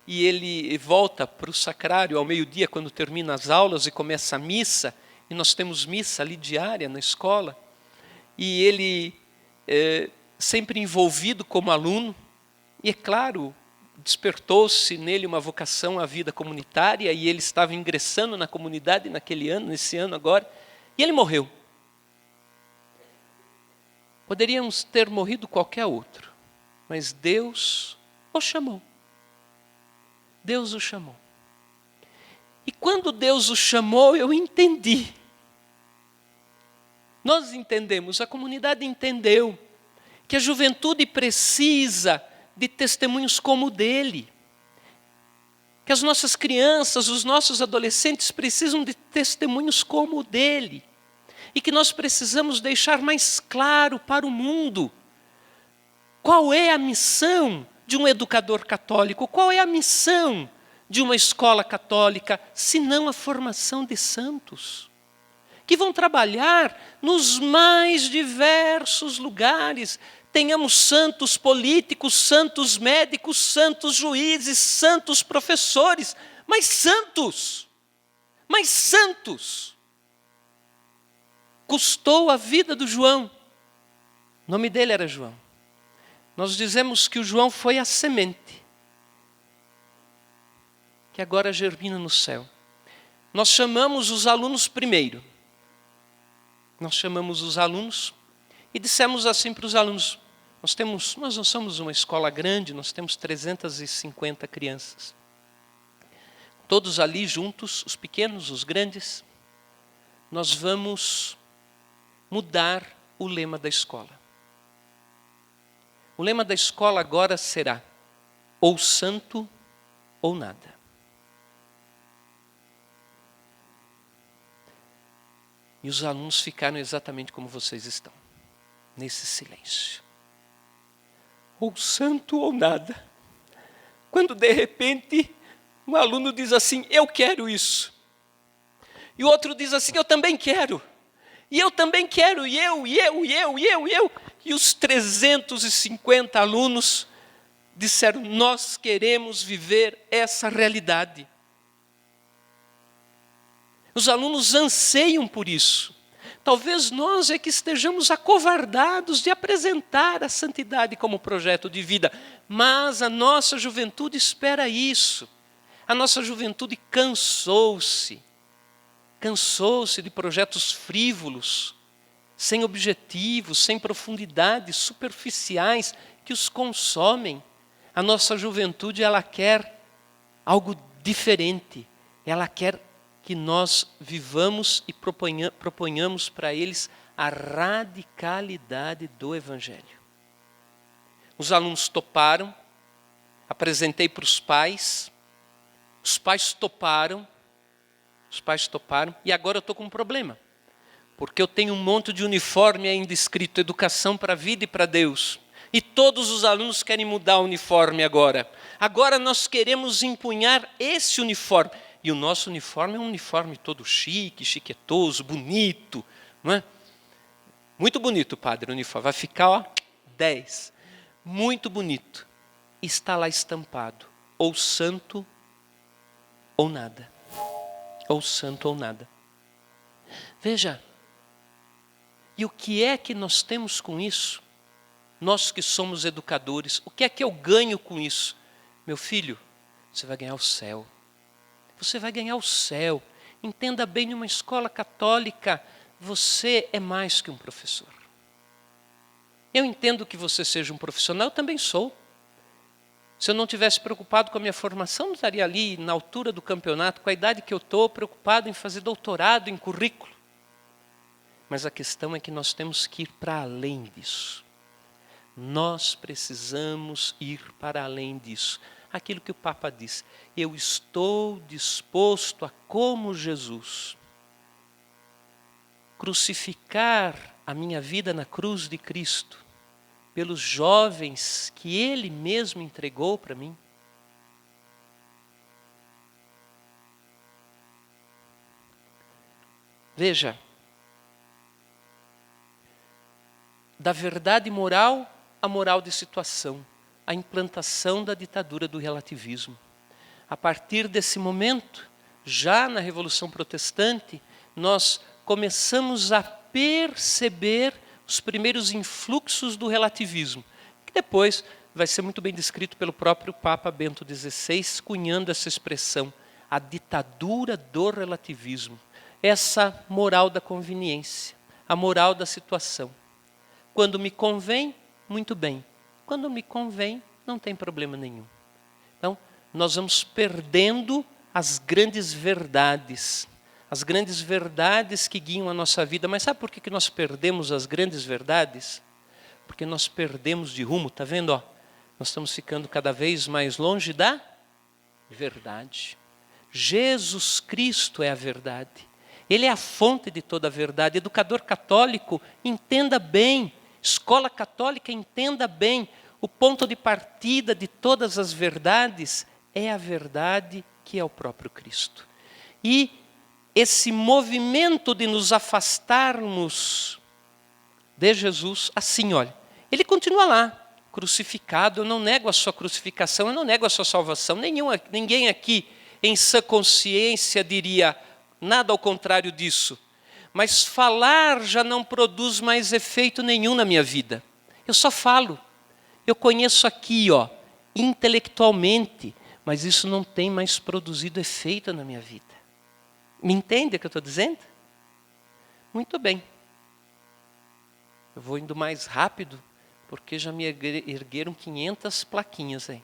e ele volta para o sacrário ao meio-dia quando termina as aulas e começa a missa, e nós temos missa ali diária na escola, e ele sempre envolvido como aluno, e é claro, despertou-se nele uma vocação à vida comunitária, e ele estava ingressando na comunidade naquele ano, nesse ano agora, e ele morreu. Poderíamos ter morrido qualquer outro, mas Deus o chamou. Deus o chamou. E quando Deus o chamou, eu entendi. Nós entendemos, a comunidade entendeu que a juventude precisa de testemunhos como o dele. Que as nossas crianças, os nossos adolescentes precisam de testemunhos como o dele. E que nós precisamos deixar mais claro para o mundo qual é a missão de um educador católico, qual é a missão de uma escola católica, se não a formação de santos, que vão trabalhar nos mais diversos lugares. Tenhamos santos políticos, santos médicos, santos juízes, santos professores, mas santos, mas santos. Custou a vida do João. O nome dele era João. Nós dizemos que o João foi a semente que agora germina no céu. Nós chamamos os alunos primeiro. Nós chamamos os alunos e dissemos assim para os alunos, nós não somos uma escola grande, nós temos 350 crianças. Todos ali juntos, os pequenos, os grandes, nós vamos mudar o lema da escola. O lema da escola agora será ou santo ou nada. E os alunos ficaram exatamente como vocês estão, nesse silêncio. Ou santo ou nada. Quando de repente um aluno diz assim, eu quero isso. E o outro diz assim, eu também quero. E eu também quero, e eu. E os 350 alunos disseram, nós queremos viver essa realidade. Os alunos anseiam por isso. Talvez nós é que estejamos acovardados de apresentar a santidade como projeto de vida, mas a nossa juventude espera isso. A nossa juventude cansou-se de projetos frívolos, sem objetivos, sem profundidade, superficiais, que os consomem. A nossa juventude, ela quer algo diferente. Ela quer que nós vivamos e proponhamos para eles a radicalidade do Evangelho. Os alunos toparam, apresentei para os pais toparam, e agora eu estou com um problema, porque eu tenho um monte de uniforme ainda escrito Educação para a Vida e para Deus, E todos os alunos querem mudar o uniforme agora. Agora nós queremos empunhar esse uniforme. E o nosso uniforme é um uniforme todo chique, chiquetoso, bonito. Não é? Muito bonito, padre, o uniforme. Vai ficar, ó, 10. Muito bonito. Está lá estampado. Ou santo ou nada. Ou santo ou nada. Veja. E o que é que nós temos com isso? Nós que somos educadores, o que é que eu ganho com isso? Meu filho, você vai ganhar o céu. Você vai ganhar o céu. Entenda bem, numa escola católica, você é mais que um professor. Eu entendo que você seja um profissional, eu também sou. Se eu não tivesse preocupado com a minha formação, não estaria ali na altura do campeonato, com a idade que eu estou, preocupado em fazer doutorado, em currículo. Mas a questão é que nós temos que ir para além disso. Nós precisamos ir para além disso. Aquilo que o Papa diz, eu estou disposto a, como Jesus, crucificar a minha vida na cruz de Cristo, pelos jovens que Ele mesmo entregou para mim. Veja, da verdade moral à moral de situação, a implantação da ditadura do relativismo. A partir desse momento, já na Revolução Protestante, nós começamos a perceber os primeiros influxos do relativismo, que depois vai ser muito bem descrito pelo próprio Papa Bento XVI, cunhando essa expressão, a ditadura do relativismo, essa moral da conveniência, a moral da situação. Quando me convém, muito bem. Quando me convém, não tem problema nenhum. Então, nós vamos perdendo as grandes verdades que guiam a nossa vida. Mas sabe por que nós perdemos as grandes verdades? Porque nós perdemos de rumo, está vendo? Ó, nós estamos ficando cada vez mais longe da verdade. Jesus Cristo é a verdade. Ele é a fonte de toda a verdade. Educador católico, entenda bem. Escola católica, entenda bem. O ponto de partida de todas as verdades é a verdade que é o próprio Cristo. E esse movimento de nos afastarmos de Jesus, assim, olha, ele continua lá, crucificado. Eu não nego a sua crucificação, eu não nego a sua salvação. Ninguém aqui em sã consciência diria nada ao contrário disso. Mas falar já não produz mais efeito nenhum na minha vida. Eu só falo. Eu conheço aqui, ó, intelectualmente, mas isso não tem mais produzido efeito na minha vida. Me entende o que eu estou dizendo? Muito bem. Eu vou indo mais rápido, porque já me ergueram 500 plaquinhas aí.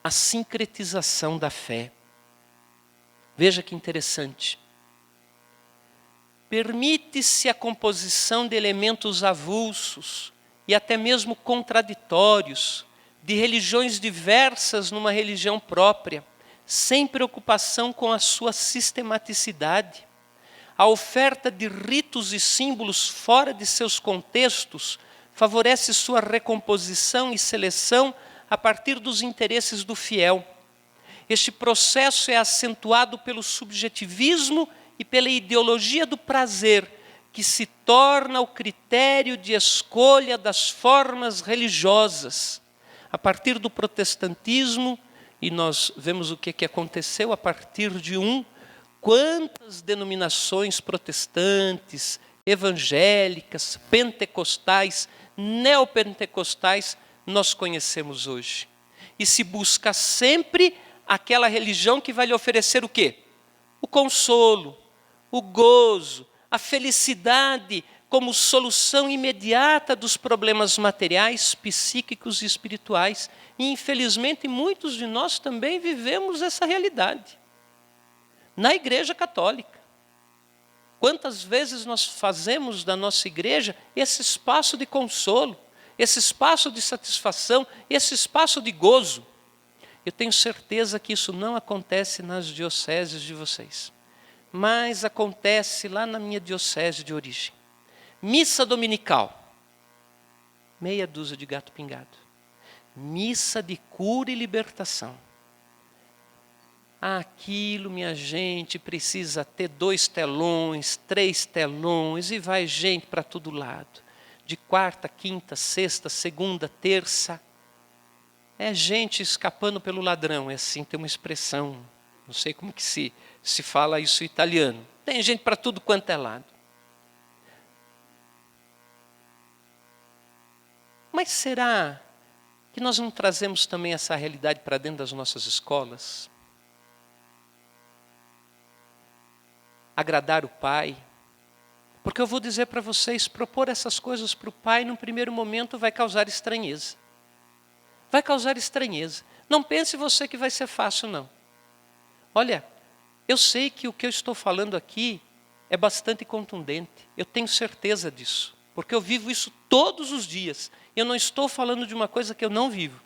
A sincretização da fé. Veja que interessante. Permite-se a composição de elementos avulsos e até mesmo contraditórios, de religiões diversas numa religião própria, sem preocupação com a sua sistematicidade. A oferta de ritos e símbolos fora de seus contextos favorece sua recomposição e seleção a partir dos interesses do fiel. Este processo é acentuado pelo subjetivismo e pela ideologia do prazer, que se torna o critério de escolha das formas religiosas. A partir do protestantismo, e nós vemos o que aconteceu a partir de quantas denominações protestantes, evangélicas, pentecostais, neopentecostais nós conhecemos hoje. E se busca sempre aquela religião que vai lhe oferecer o quê? O consolo, o gozo, a felicidade como solução imediata dos problemas materiais, psíquicos e espirituais. E, infelizmente, muitos de nós também vivemos essa realidade. Na Igreja Católica. Quantas vezes nós fazemos da nossa igreja esse espaço de consolo, esse espaço de satisfação, esse espaço de gozo? Eu tenho certeza que isso não acontece nas dioceses de vocês, mas acontece lá na minha diocese de origem. Missa dominical, meia dúzia de gato pingado. Missa de cura e libertação. Aquilo, minha gente, precisa ter 2 telões, 3 telões, e vai gente para todo lado. De quarta, quinta, sexta, segunda, terça. É gente escapando pelo ladrão, é assim, tem uma expressão, não sei como que se fala isso em italiano. Tem gente para tudo quanto é lado. Mas será que nós não trazemos também essa realidade para dentro das nossas escolas? Agradar o Pai. Porque eu vou dizer para vocês, propor essas coisas para o Pai, num primeiro momento, vai causar estranheza. Vai causar estranheza. Não pense você que vai ser fácil, não. Olha, eu sei que o que eu estou falando aqui é bastante contundente. Eu tenho certeza disso. Porque eu vivo isso todos os dias. Eu não estou falando de uma coisa que eu não vivo.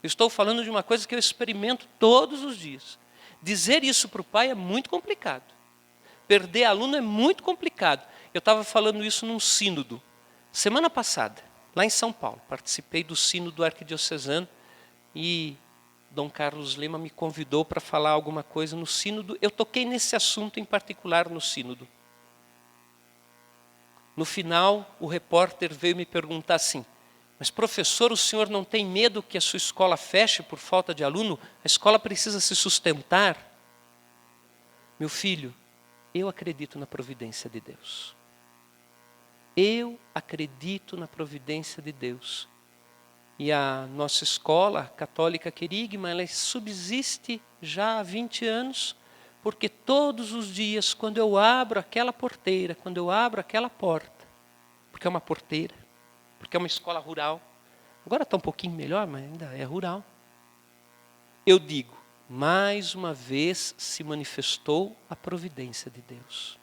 Eu estou falando de uma coisa que eu experimento todos os dias. Dizer isso para o Pai é muito complicado. Perder aluno é muito complicado. Eu estava falando isso num sínodo, semana passada, lá em São Paulo. Participei do sínodo arquidiocesano e Dom Carlos Lema me convidou para falar alguma coisa no sínodo. Eu toquei nesse assunto em particular no sínodo. No final, o repórter veio me perguntar assim: mas professor, o senhor não tem medo que a sua escola feche por falta de aluno? A escola precisa se sustentar. Meu filho, eu acredito na providência de Deus. Eu acredito na providência de Deus. E a nossa escola católica querigma, ela subsiste já há 20 anos, porque todos os dias, quando eu abro aquela porteira, quando eu abro aquela porta, porque é uma porteira, porque é uma escola rural, agora está um pouquinho melhor, mas ainda é rural, eu digo, mais uma vez se manifestou a providência de Deus.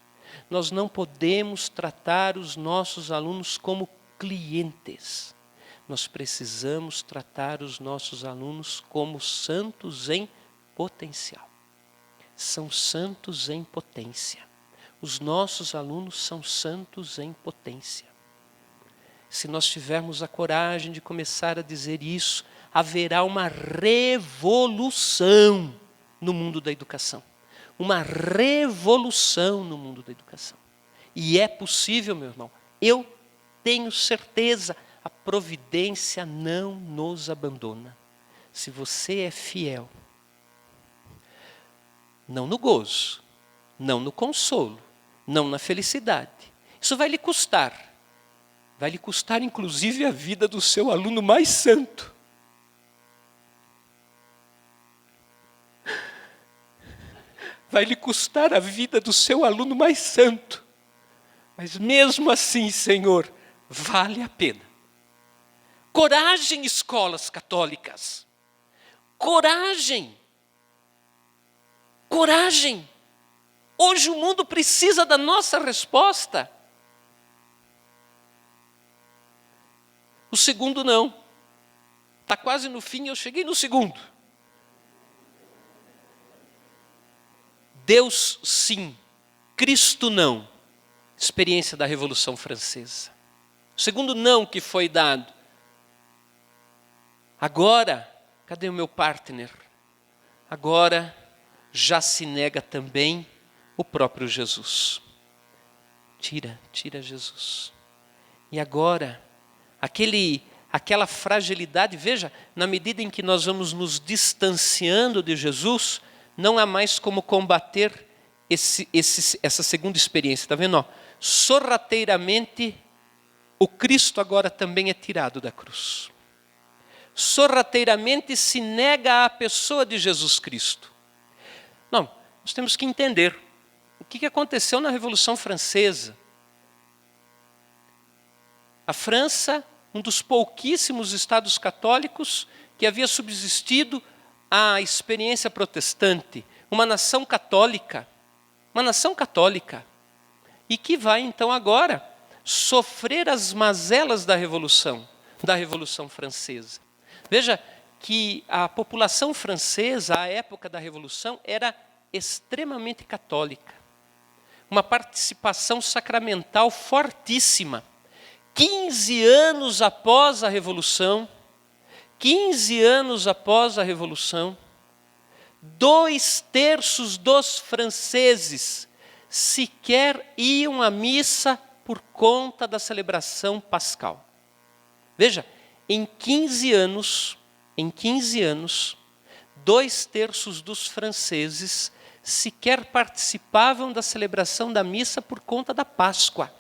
Nós não podemos tratar os nossos alunos como clientes. Nós precisamos tratar os nossos alunos como santos em potencial. São santos em potência. Os nossos alunos são santos em potência. Se nós tivermos a coragem de começar a dizer isso, haverá uma revolução no mundo da educação. Uma revolução no mundo da educação. E é possível, meu irmão. Eu tenho certeza, a providência não nos abandona. Se você é fiel, não no gozo, não no consolo, não na felicidade. Isso vai lhe custar. Vai lhe custar inclusive a vida do seu aluno mais santo. Vai lhe custar a vida do seu aluno mais santo. Mas mesmo assim, Senhor, vale a pena. Coragem, escolas católicas. Coragem. Coragem. Hoje o mundo precisa da nossa resposta. O segundo não. Está quase no fim, eu cheguei no segundo. Deus sim, Cristo não. Experiência da Revolução Francesa. O segundo não que foi dado. Agora, cadê o meu partner? Agora já se nega também o próprio Jesus. Tira Jesus. E agora, aquela fragilidade, veja, na medida em que nós vamos nos distanciando de Jesus, não há mais como combater essa segunda experiência. Está vendo? Sorrateiramente, o Cristo agora também é tirado da cruz. Sorrateiramente se nega à pessoa de Jesus Cristo. Não, nós temos que entender o que aconteceu na Revolução Francesa. A França, um dos pouquíssimos estados católicos que havia subsistido à experiência protestante, uma nação católica, e que vai então agora sofrer as mazelas da Revolução Francesa. Veja que a população francesa, à época da Revolução, era extremamente católica. Uma participação sacramental fortíssima. 15 anos após a Revolução, 15 anos após a Revolução, 2/3 dos franceses sequer iam à missa por conta da celebração pascal. Veja, em 15 anos, 2/3 dos franceses sequer participavam da celebração da missa por conta da Páscoa.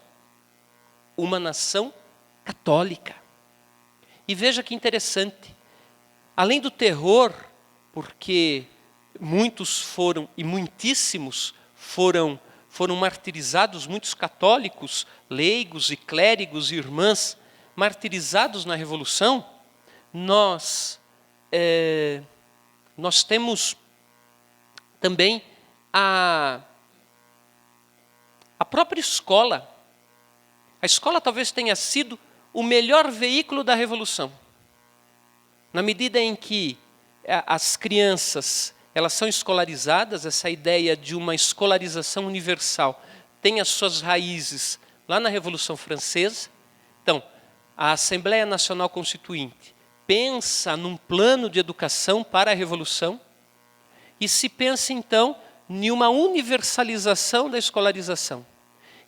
Uma nação católica. E veja que interessante, além do terror, porque muitos foram, e muitíssimos foram martirizados, muitos católicos, leigos e clérigos e irmãs, martirizados na Revolução, nós temos também a própria escola. A escola talvez tenha sido o melhor veículo da Revolução. Na medida em que as crianças, elas são escolarizadas, essa ideia de uma escolarização universal tem as suas raízes lá na Revolução Francesa. Então, a Assembleia Nacional Constituinte pensa num plano de educação para a Revolução e se pensa, então, em uma universalização da escolarização.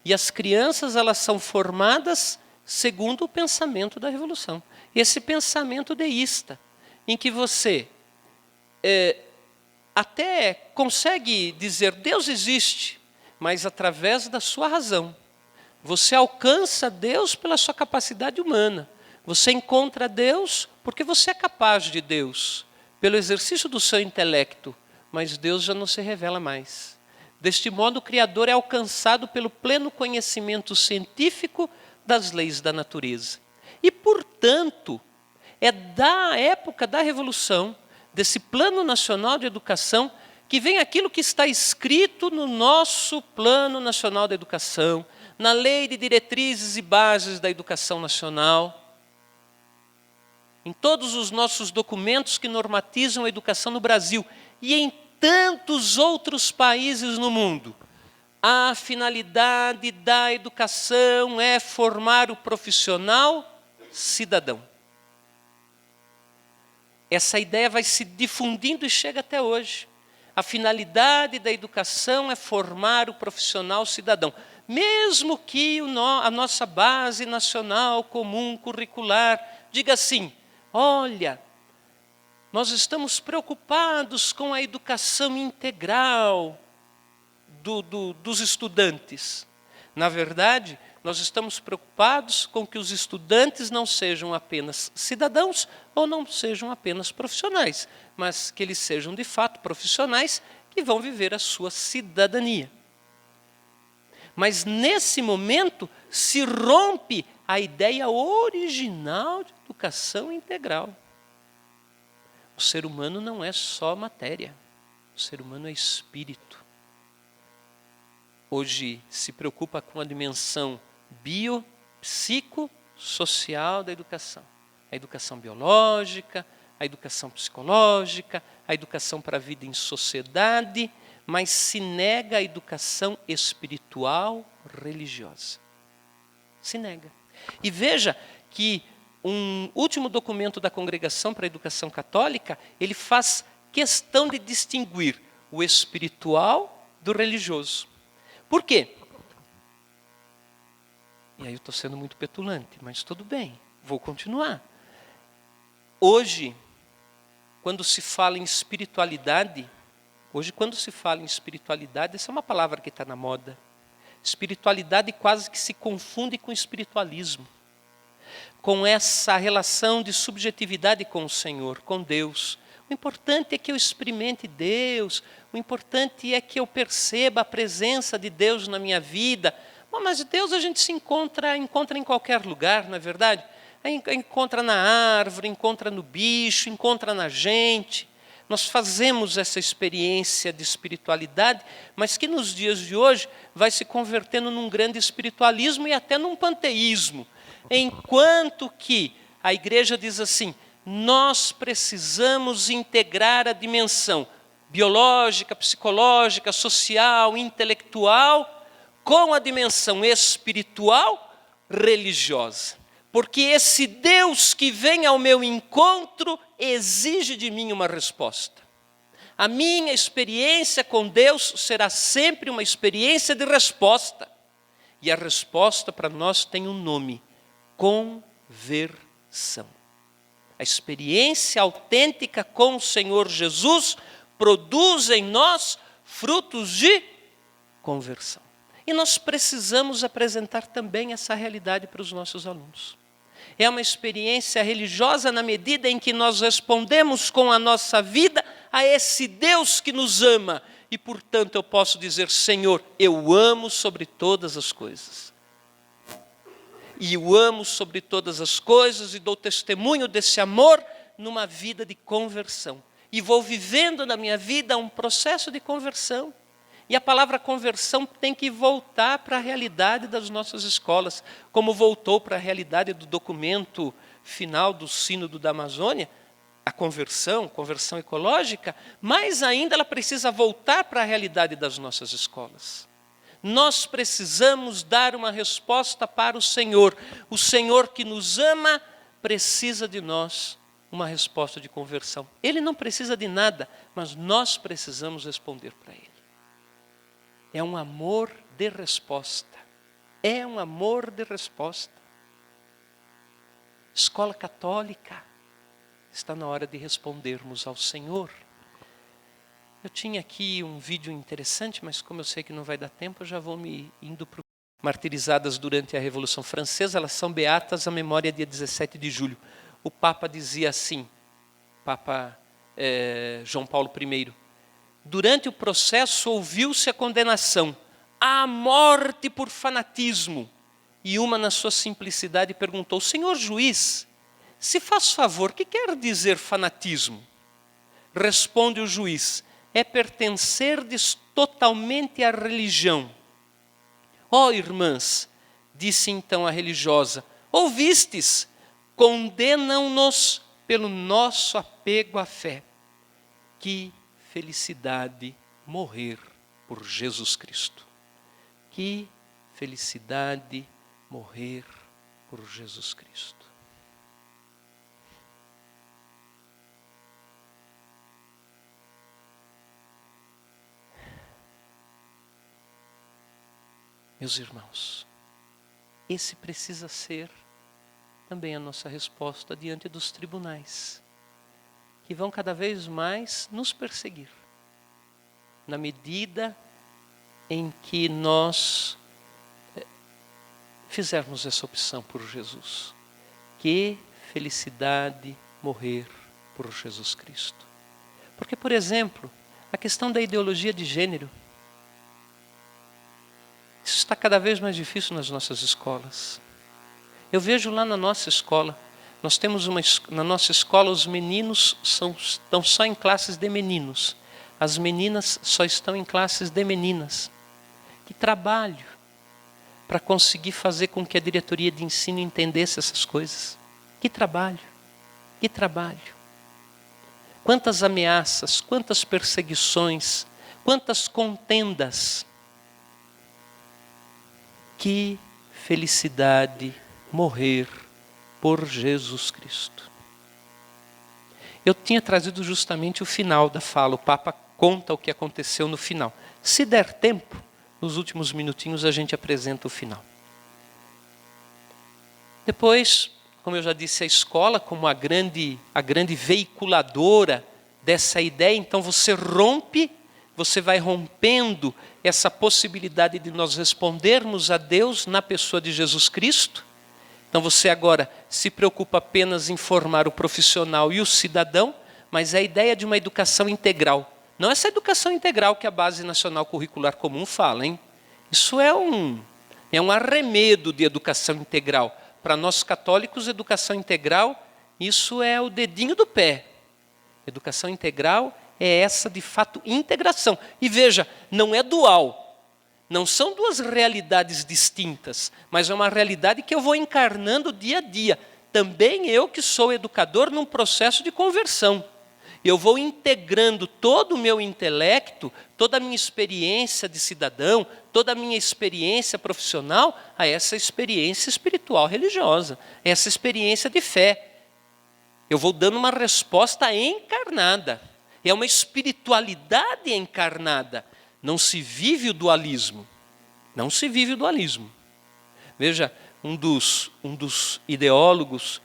E as crianças, elas são formadas segundo o pensamento da Revolução. Esse pensamento deísta, em que você até consegue dizer Deus existe, mas através da sua razão. Você alcança Deus pela sua capacidade humana. Você encontra Deus porque você é capaz de Deus, pelo exercício do seu intelecto, mas Deus já não se revela mais. Deste modo, o Criador é alcançado pelo pleno conhecimento científico das leis da natureza. E, portanto, é da época da Revolução, desse Plano Nacional de Educação, que vem aquilo que está escrito no nosso Plano Nacional de Educação, na Lei de Diretrizes e Bases da Educação Nacional, em todos os nossos documentos que normatizam a educação no Brasil e em tantos outros países no mundo. A finalidade da educação é formar o profissional cidadão. Essa ideia vai se difundindo e chega até hoje. A finalidade da educação é formar o profissional cidadão. Mesmo que a nossa base nacional comum curricular diga assim, olha, nós estamos preocupados com a educação integral dos estudantes. Na verdade, nós estamos preocupados com que os estudantes não sejam apenas cidadãos ou não sejam apenas profissionais, mas que eles sejam de fato profissionais que vão viver a sua cidadania. Mas nesse momento se rompe a ideia original de educação integral. O ser humano não é só matéria, o ser humano é espírito. Hoje se preocupa com a dimensão biopsicossocial da educação. A educação biológica, a educação psicológica, a educação para a vida em sociedade, mas se nega a educação espiritual religiosa. Se nega. E veja que um último documento da Congregação para a Educação Católica, ele faz questão de distinguir o espiritual do religioso. Por quê? E aí eu estou sendo muito petulante, mas tudo bem, vou continuar. Hoje, quando se fala em espiritualidade, essa é uma palavra que está na moda. Espiritualidade quase que se confunde com espiritualismo, com essa relação de subjetividade com o Senhor, com Deus. O importante é que eu experimente Deus, o importante é que eu perceba a presença de Deus na minha vida. Bom, mas Deus a gente se encontra em qualquer lugar, não é verdade? Encontra na árvore, encontra no bicho, encontra na gente. Nós fazemos essa experiência de espiritualidade, mas que nos dias de hoje vai se convertendo num grande espiritualismo e até num panteísmo. Enquanto que a igreja diz assim, nós precisamos integrar a dimensão biológica, psicológica, social, intelectual, com a dimensão espiritual, religiosa. Porque esse Deus que vem ao meu encontro exige de mim uma resposta. A minha experiência com Deus será sempre uma experiência de resposta. E a resposta para nós tem um nome: conversão. A experiência autêntica com o Senhor Jesus produz em nós frutos de conversão. E nós precisamos apresentar também essa realidade para os nossos alunos. É uma experiência religiosa na medida em que nós respondemos com a nossa vida a esse Deus que nos ama. E, portanto, eu posso dizer: Senhor, eu amo sobre todas as coisas. E eu amo sobre todas as coisas e dou testemunho desse amor numa vida de conversão. E vou vivendo na minha vida um processo de conversão. E a palavra conversão tem que voltar para a realidade das nossas escolas, como voltou para a realidade do documento final do Sínodo da Amazônia, a conversão ecológica, mas ainda ela precisa voltar para a realidade das nossas escolas. Nós precisamos dar uma resposta para o Senhor. O Senhor que nos ama precisa de nós uma resposta de conversão. Ele não precisa de nada, mas nós precisamos responder para Ele. É um amor de resposta. É um amor de resposta. Escola católica, está na hora de respondermos ao Senhor. Eu tinha aqui um vídeo interessante, mas como eu sei que não vai dar tempo, eu já vou me indo para o... Martirizadas durante a Revolução Francesa, elas são beatas à memória dia 17 de julho. O Papa dizia assim, Papa João Paulo I, durante o processo ouviu-se a condenação, à morte por fanatismo. E uma, na sua simplicidade, perguntou: Senhor juiz, se faz favor, o que quer dizer fanatismo? Responde o juiz: é pertencerdes totalmente à religião. Ó irmãs, disse então a religiosa, ouvistes? Condenam-nos pelo nosso apego à fé. Que felicidade morrer por Jesus Cristo. Que felicidade morrer por Jesus Cristo. Meus irmãos, esse precisa ser também a nossa resposta diante dos tribunais, que vão cada vez mais nos perseguir, na medida em que nós fizermos essa opção por Jesus. Que felicidade morrer por Jesus Cristo. Porque, por exemplo, a questão da ideologia de gênero, isso está cada vez mais difícil nas nossas escolas. Eu vejo lá na nossa escola, nós temos na nossa escola os meninos estão só em classes de meninos, as meninas só estão em classes de meninas. Que trabalho para conseguir fazer com que a diretoria de ensino entendesse essas coisas. Que trabalho, que trabalho. Quantas ameaças, quantas perseguições, quantas contendas. Que felicidade morrer por Jesus Cristo. Eu tinha trazido justamente o final da fala, o Papa conta o que aconteceu no final. Se der tempo, nos últimos minutinhos a gente apresenta o final. Depois, como eu já disse, a escola como a grande veiculadora dessa ideia, então você vai rompendo essa possibilidade de nós respondermos a Deus na pessoa de Jesus Cristo. Então você agora se preocupa apenas em formar o profissional e o cidadão, mas a ideia de uma educação integral. Não essa educação integral que a Base Nacional Curricular Comum fala, hein? Isso é um arremedo de educação integral. Para nós católicos, educação integral, isso é o dedinho do pé. Educação integral é essa, de fato, integração. E veja, não é dual. Não são duas realidades distintas, mas é uma realidade que eu vou encarnando dia a dia. Também eu que sou educador num processo de conversão. Eu vou integrando todo o meu intelecto, toda a minha experiência de cidadão, toda a minha experiência profissional a essa experiência espiritual religiosa, essa experiência de fé. Eu vou dando uma resposta encarnada. É uma espiritualidade encarnada. Não se vive o dualismo. Não se vive o dualismo. Veja, um dos ideólogos,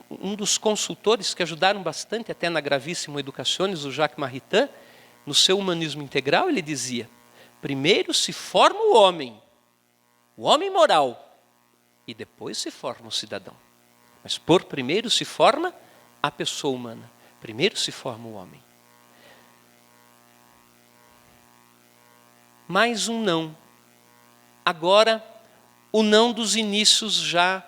um dos consultores que ajudaram bastante até na Gravíssimo Educationis, o Jacques Maritain, no seu Humanismo Integral, ele dizia: primeiro se forma o homem moral, e depois se forma o cidadão. Mas por primeiro se forma a pessoa humana, primeiro se forma o homem. Mais um não. Agora, o não dos inícios já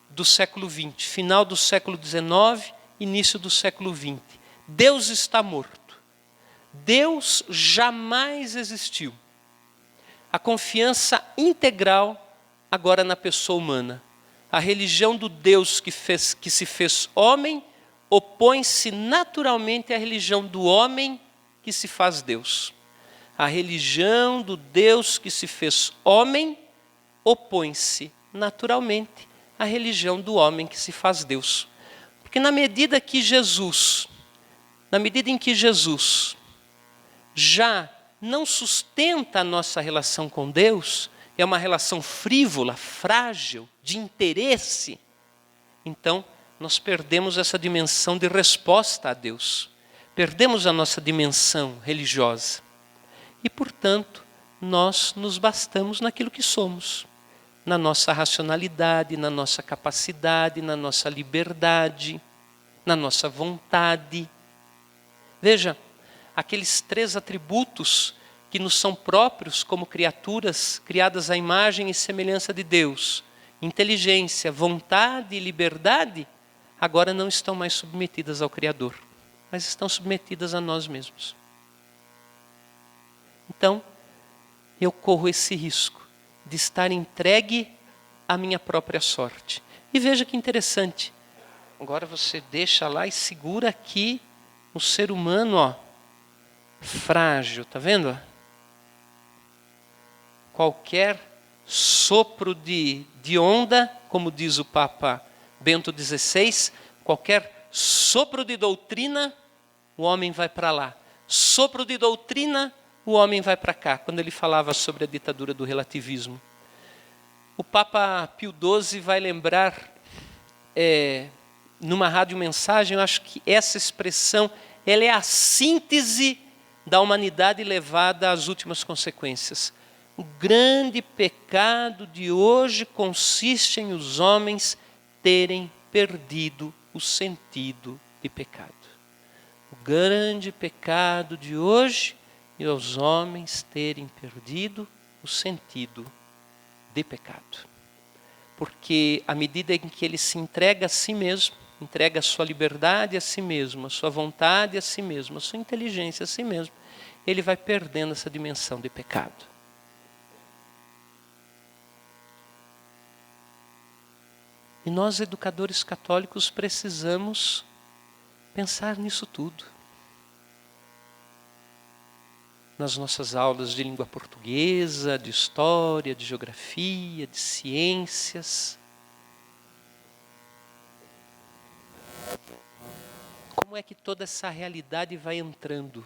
do século XX, final do século XIX, início do século XX. Deus está morto. Deus jamais existiu. A confiança integral agora na pessoa humana. A religião do Deus que se fez homem opõe-se naturalmente à religião do homem que se faz Deus. A religião do Deus que se fez homem opõe-se naturalmente à religião do homem que se faz Deus. Porque na medida em que Jesus já não sustenta a nossa relação com Deus, é uma relação frívola, frágil, de interesse, então nós perdemos essa dimensão de resposta a Deus. Perdemos a nossa dimensão religiosa. E, portanto, nós nos bastamos naquilo que somos. Na nossa racionalidade, na nossa capacidade, na nossa liberdade, na nossa vontade. Veja, aqueles 3 atributos que nos são próprios como criaturas criadas à imagem e semelhança de Deus, inteligência, vontade e liberdade, agora não estão mais submetidas ao Criador, mas estão submetidas a nós mesmos. Então, eu corro esse risco de estar entregue à minha própria sorte. E veja que interessante, agora você deixa lá e segura aqui o ser humano, frágil, está vendo? Qualquer sopro de onda, como diz o Papa Bento XVI, qualquer sopro de doutrina, o homem vai para lá. Sopro de doutrina, o homem vai para cá, quando ele falava sobre a ditadura do relativismo. O Papa Pio XII vai lembrar, numa rádio-mensagem, eu acho que essa expressão, ela é a síntese da humanidade levada às últimas consequências. O grande pecado de hoje consiste em os homens terem perdido o sentido de pecado. O grande pecado de hoje é os homens terem perdido o sentido de pecado. Porque à medida em que ele se entrega a si mesmo, entrega a sua liberdade a si mesmo, a sua vontade a si mesmo, a sua inteligência a si mesmo, ele vai perdendo essa dimensão de pecado. E nós, educadores católicos, precisamos pensar nisso tudo. Nas nossas aulas de língua portuguesa, de história, de geografia, de ciências. Como é que toda essa realidade vai entrando?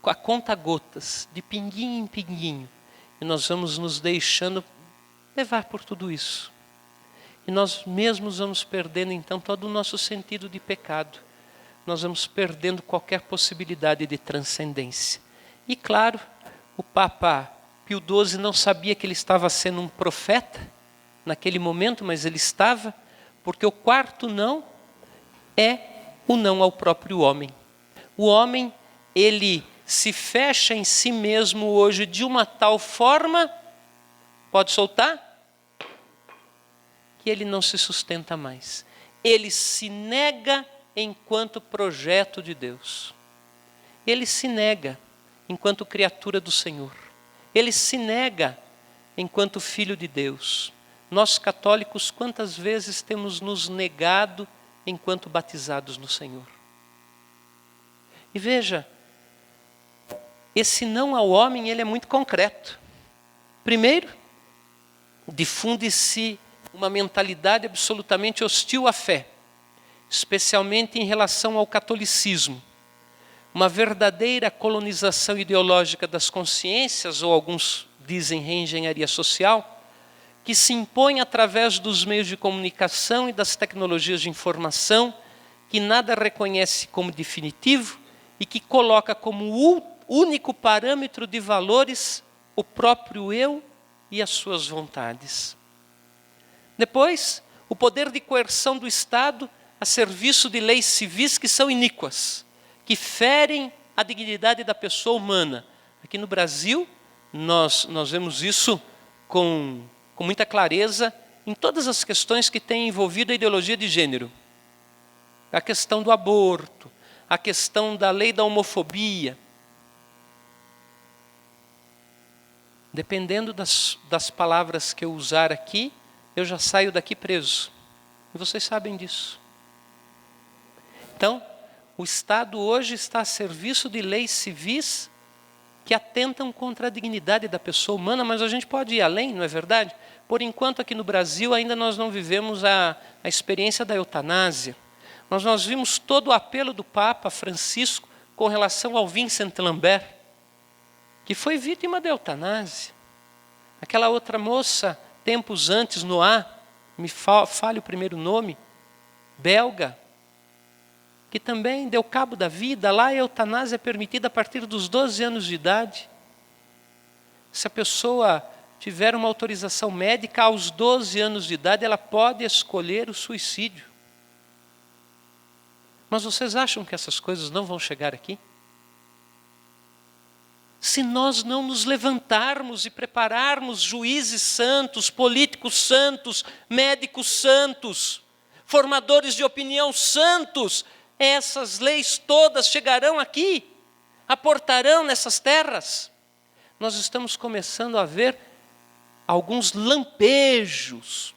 A conta gotas, de pinguinho em pinguinho. E nós vamos nos deixando levar por tudo isso. E nós mesmos vamos perdendo então todo o nosso sentido de pecado. Nós vamos perdendo qualquer possibilidade de transcendência. E claro, o Papa Pio XII não sabia que ele estava sendo um profeta naquele momento, mas ele estava, porque o 4º não é o não ao próprio homem. O homem, ele se fecha em si mesmo hoje de uma tal forma, pode soltar? Que ele não se sustenta mais. Ele se nega enquanto projeto de Deus. Ele se nega enquanto criatura do Senhor. Ele se nega enquanto filho de Deus. nós católicos, quantas vezes temos nos negado enquanto batizados no Senhor? E veja, esse não ao homem, ele é muito concreto. Primeiro, difunde-se uma mentalidade absolutamente hostil à fé, especialmente em relação ao catolicismo. Uma verdadeira colonização ideológica das consciências, ou alguns dizem reengenharia social, que se impõe através dos meios de comunicação e das tecnologias de informação, que nada reconhece como definitivo e que coloca como único parâmetro de valores o próprio eu e as suas vontades. Depois, o poder de coerção do Estado a serviço de leis civis que são iníquas, que ferem a dignidade da pessoa humana. Aqui no Brasil, nós vemos isso com muita clareza em todas as questões que têm envolvido a ideologia de gênero. A questão do aborto, a questão da lei da homofobia. Dependendo das palavras que eu usar aqui, eu já saio daqui preso. E vocês sabem disso. Então, o Estado hoje está a serviço de leis civis que atentam contra a dignidade da pessoa humana, mas a gente pode ir além, não é verdade? Por enquanto, aqui no Brasil, ainda nós não vivemos a experiência da eutanásia. Nós vimos todo o apelo do Papa Francisco com relação ao Vincent Lambert, que foi vítima da eutanásia. Aquela outra moça, tempos antes, Noah, me fale o primeiro nome, belga, que também deu cabo da vida. Lá a eutanásia é permitida a partir dos 12 anos de idade. Se a pessoa tiver uma autorização médica, aos 12 anos de idade, ela pode escolher o suicídio. Mas vocês acham que essas coisas não vão chegar aqui? Se nós não nos levantarmos e prepararmos juízes santos, políticos santos, médicos santos, formadores de opinião santos, essas leis todas chegarão aqui, aportarão nessas terras. Nós estamos começando a ver alguns lampejos,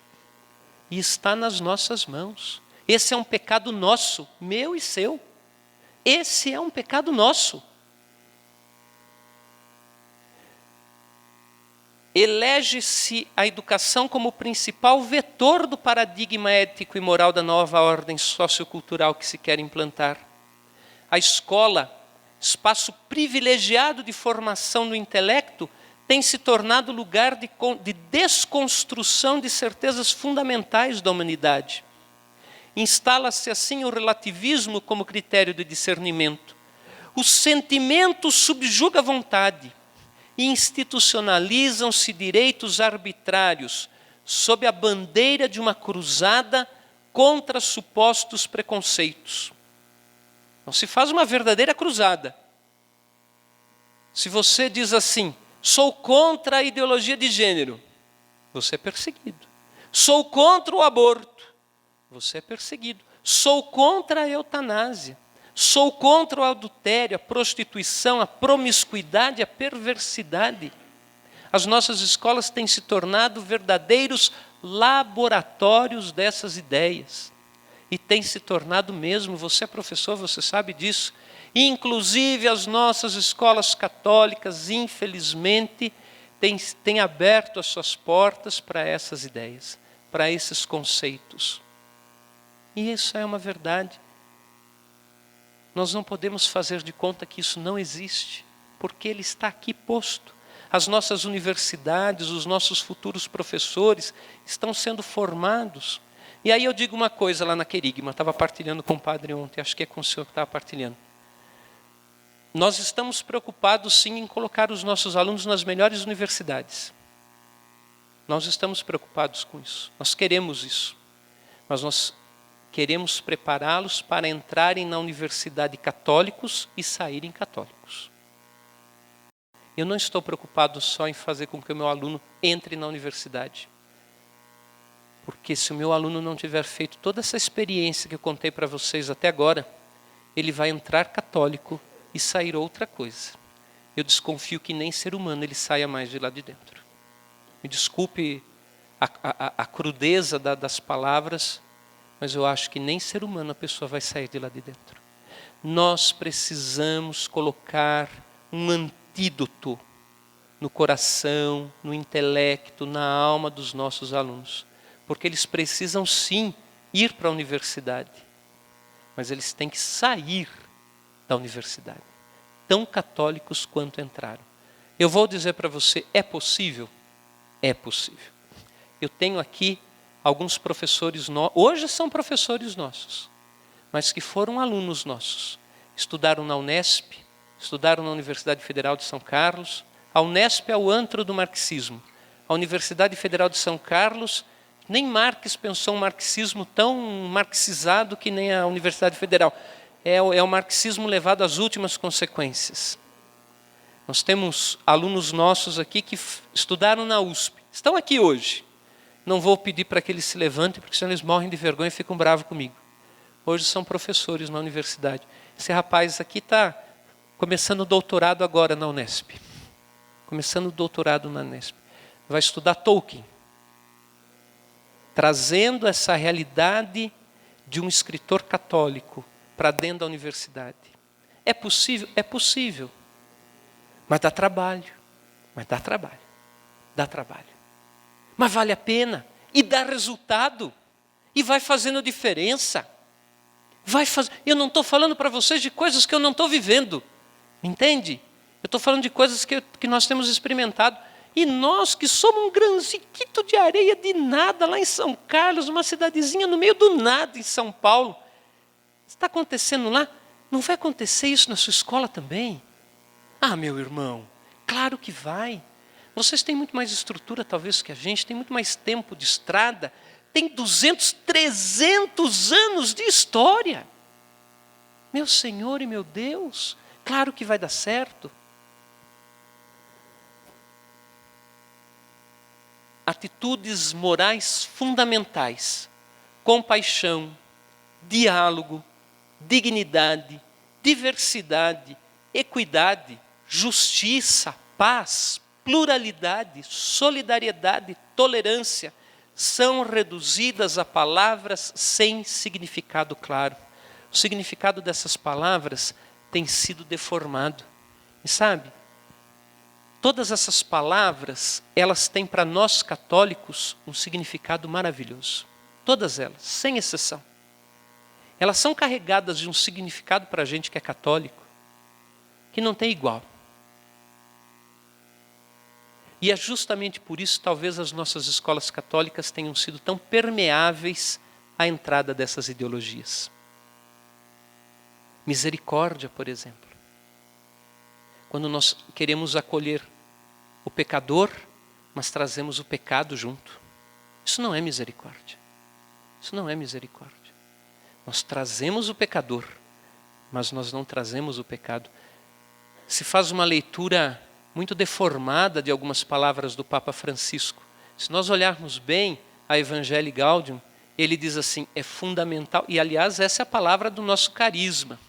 e está nas nossas mãos. Esse é um pecado nosso, meu e seu. Esse é um pecado nosso. Elege-se a educação como o principal vetor do paradigma ético e moral da nova ordem sociocultural que se quer implantar. A escola, espaço privilegiado de formação do intelecto, tem se tornado lugar de desconstrução de certezas fundamentais da humanidade. Instala-se assim o relativismo como critério de discernimento. O sentimento subjuga a vontade. Institucionalizam-se direitos arbitrários sob a bandeira de uma cruzada contra supostos preconceitos. Não se faz uma verdadeira cruzada. Se você diz assim, sou contra a ideologia de gênero, você é perseguido. Sou contra o aborto, você é perseguido. Sou contra a eutanásia. Sou contra o adultério, a prostituição, a promiscuidade, a perversidade. As nossas escolas têm se tornado verdadeiros laboratórios dessas ideias. E têm se tornado mesmo, você é professor, você sabe disso. Inclusive as nossas escolas católicas, infelizmente, têm aberto as suas portas para essas ideias, para esses conceitos. E isso é uma verdade. Nós não podemos fazer de conta que isso não existe, porque ele está aqui posto. As nossas universidades, os nossos futuros professores estão sendo formados. E aí eu digo uma coisa lá na Querigma, estava partilhando com o padre ontem, acho que é com o senhor que estava partilhando. Nós estamos preocupados sim em colocar os nossos alunos nas melhores universidades. Nós estamos preocupados com isso, nós queremos isso. Mas nós queremos prepará-los para entrarem na universidade católicos e saírem católicos. Eu não estou preocupado só em fazer com que o meu aluno entre na universidade. Porque se o meu aluno não tiver feito toda essa experiência que eu contei para vocês até agora, ele vai entrar católico e sair outra coisa. Eu desconfio que nem ser humano ele saia mais de lá de dentro. Me desculpe a crudeza das palavras, mas eu acho que nem ser humano a pessoa vai sair de lá de dentro. Nós precisamos colocar um antídoto no coração, no intelecto, na alma dos nossos alunos. Porque eles precisam sim ir para a universidade, mas eles têm que sair da universidade, tão católicos quanto entraram. Eu vou dizer para você, é possível? É possível. Eu tenho aqui alguns professores, hoje são professores nossos, mas que foram alunos nossos. Estudaram na Unesp, estudaram na Universidade Federal de São Carlos. A Unesp é o antro do marxismo. A Universidade Federal de São Carlos, nem Marx pensou um marxismo tão marxizado que nem a Universidade Federal. É o marxismo levado às últimas consequências. Nós temos alunos nossos aqui que estudaram na USP. Estão aqui hoje. Não vou pedir para que eles se levantem, porque senão eles morrem de vergonha e ficam bravos comigo. Hoje são professores na universidade. Esse rapaz aqui está começando o doutorado agora na Unesp. Começando o doutorado na Unesp. Vai estudar Tolkien. Trazendo essa realidade de um escritor católico para dentro da universidade. É possível? É possível. Mas dá trabalho. Mas dá trabalho. Dá trabalho. Mas vale a pena. E dá resultado. E vai fazendo diferença. Eu não estou falando para vocês de coisas que eu não estou vivendo. Entende? Eu estou falando de coisas que nós temos experimentado. E nós que somos um grãozinho de areia de nada lá em São Carlos, uma cidadezinha no meio do nada em São Paulo. Está acontecendo lá? Não vai acontecer isso na sua escola também? Ah, meu irmão, claro que vai. Vocês têm muito mais estrutura talvez que a gente, tem muito mais tempo de estrada, tem 200, 300 anos de história. Meu Senhor e meu Deus, claro que vai dar certo. Atitudes morais fundamentais, compaixão, diálogo, dignidade, diversidade, equidade, justiça, paz, pluralidade, solidariedade, tolerância, são reduzidas a palavras sem significado claro. O significado dessas palavras tem sido deformado. E sabe, todas essas palavras, elas têm para nós católicos um significado maravilhoso. Todas elas, sem exceção. Elas são carregadas de um significado para a gente que é católico, que não tem igual. E é justamente por isso, talvez, as nossas escolas católicas tenham sido tão permeáveis à entrada dessas ideologias. Misericórdia, por exemplo. Quando nós queremos acolher o pecador, mas trazemos o pecado junto. Isso não é misericórdia. Isso não é misericórdia. Nós trazemos o pecador, mas nós não trazemos o pecado. Se faz uma leitura muito deformada de algumas palavras do Papa Francisco. Se nós olharmos bem a Evangelii Gaudium, ele diz assim, é fundamental, e aliás essa é a palavra do nosso carisma.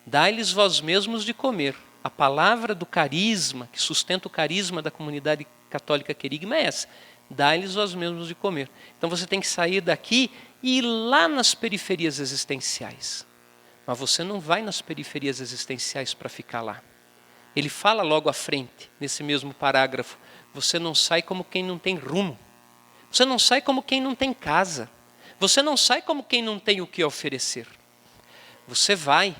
Dai-lhes vós mesmos de comer. A palavra do carisma, que sustenta o carisma da comunidade católica querigma é essa. Dai-lhes vós mesmos de comer. Então você tem que sair daqui e ir lá nas periferias existenciais. Mas você não vai nas periferias existenciais para ficar lá. Ele fala logo à frente, nesse mesmo parágrafo, você não sai como quem não tem rumo. Você não sai como quem não tem casa. Você não sai como quem não tem o que oferecer. Você vai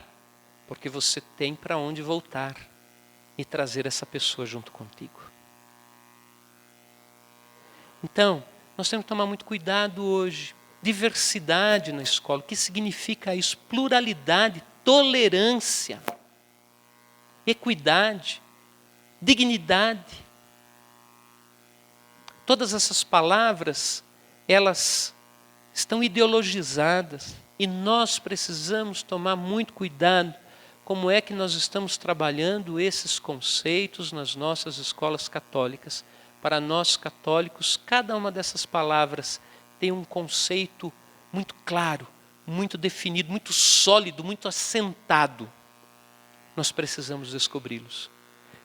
porque você tem para onde voltar e trazer essa pessoa junto contigo. Então, nós temos que tomar muito cuidado hoje. Diversidade na escola, o que significa isso? Pluralidade, tolerância, equidade, dignidade. Todas essas palavras, elas estão ideologizadas e nós precisamos tomar muito cuidado como é que nós estamos trabalhando esses conceitos nas nossas escolas católicas. Para nós católicos, cada uma dessas palavras tem um conceito muito claro, muito definido, muito sólido, muito assentado. Nós precisamos descobri-los.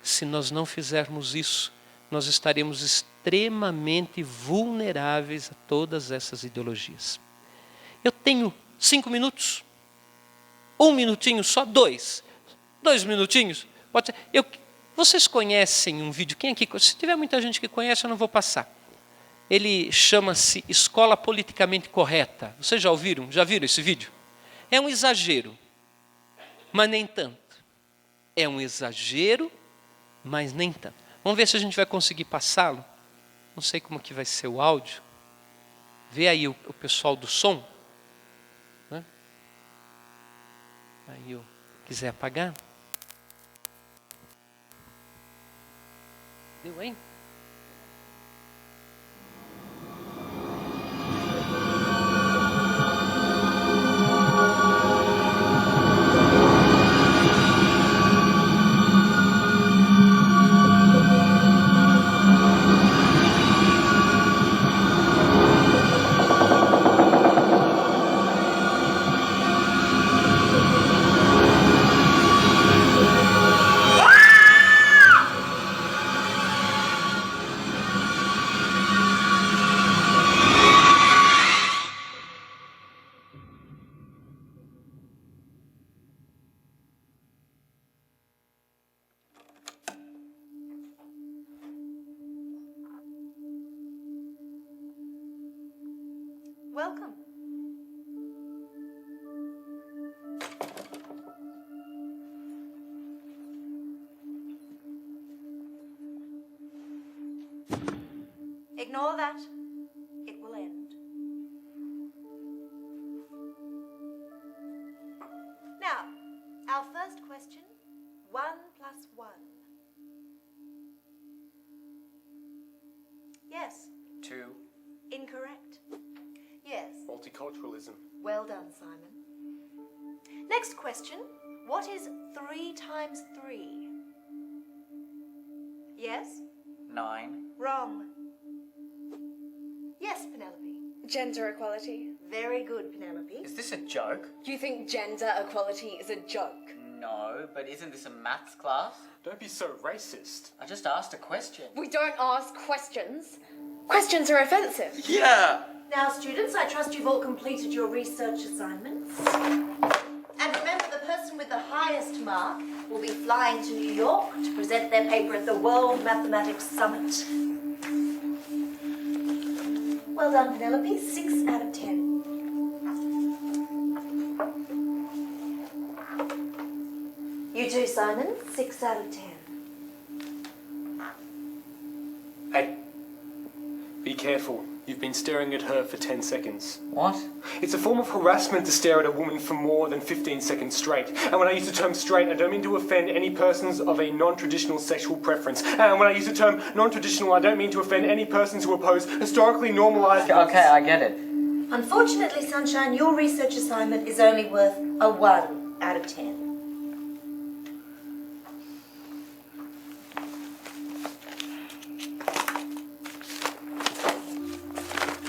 Se nós não fizermos isso, nós estaremos extremamente vulneráveis a todas essas ideologias. Eu tenho 5 minutos, 1 minutinho, só 2 minutinhos. Pode ser. Vocês conhecem um vídeo? Quem aqui? Se tiver muita gente que conhece, eu não vou passar. Ele chama-se Escola Politicamente Correta. Vocês já ouviram? Já viram esse vídeo? É um exagero, mas nem tanto. É um exagero, mas nem tanto. Vamos ver se a gente vai conseguir passá-lo. Não sei como que vai ser o áudio. Vê aí o pessoal do som. Né? Aí eu quiser apagar. Deu, hein? Welcome. Ignore that. It will end. Now, our first question, 1 + 1. Yes. 2. Incorrect. Yes. Multiculturalism. Well done, Simon. Next question. What is 3 × 3? Yes? 9. Wrong. Yes, Penelope. Gender equality. Very good, Penelope. Is this a joke? You think gender equality is a joke? No, but isn't this a maths class? Don't be so racist. I just asked a question. We don't ask questions. Questions are offensive. Yeah! Now, students, I trust you've all completed your research assignments. And remember, the person with the highest mark will be flying to New York to present their paper at the World Mathematics Summit. Well done, Penelope. 6 out of 10. You too, Simon. 6 out of 10. Hey, be careful. You've been staring at her for 10 seconds. What? It's a form of harassment to stare at a woman for more than 15 seconds straight. And when I use the term straight, I don't mean to offend any persons of a non-traditional sexual preference. And when I use the term non-traditional, I don't mean to offend any persons who oppose historically normalized... Okay, I get it. Unfortunately, Sunshine, your research assignment is only worth a 1 out of 10.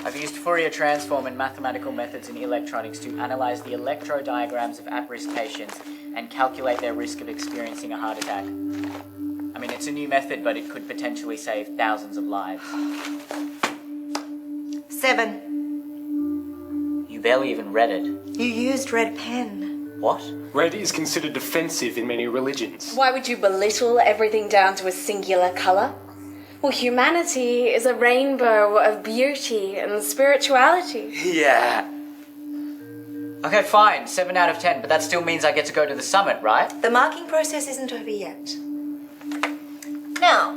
I've used Fourier transform and mathematical methods in electronics to analyze the electrodiagrams of at-risk patients and calculate their risk of experiencing a heart attack. I mean, it's a new method, but it could potentially save thousands of lives. 7. You barely even read it. You used red pen. What? Red is considered offensive in many religions. Why would you belittle everything down to a singular colour? Well, humanity is a rainbow of beauty and spirituality. Yeah. Okay, fine, 7 out of 10, but that still means I get to go to the summit, right? The marking process isn't over yet. Now,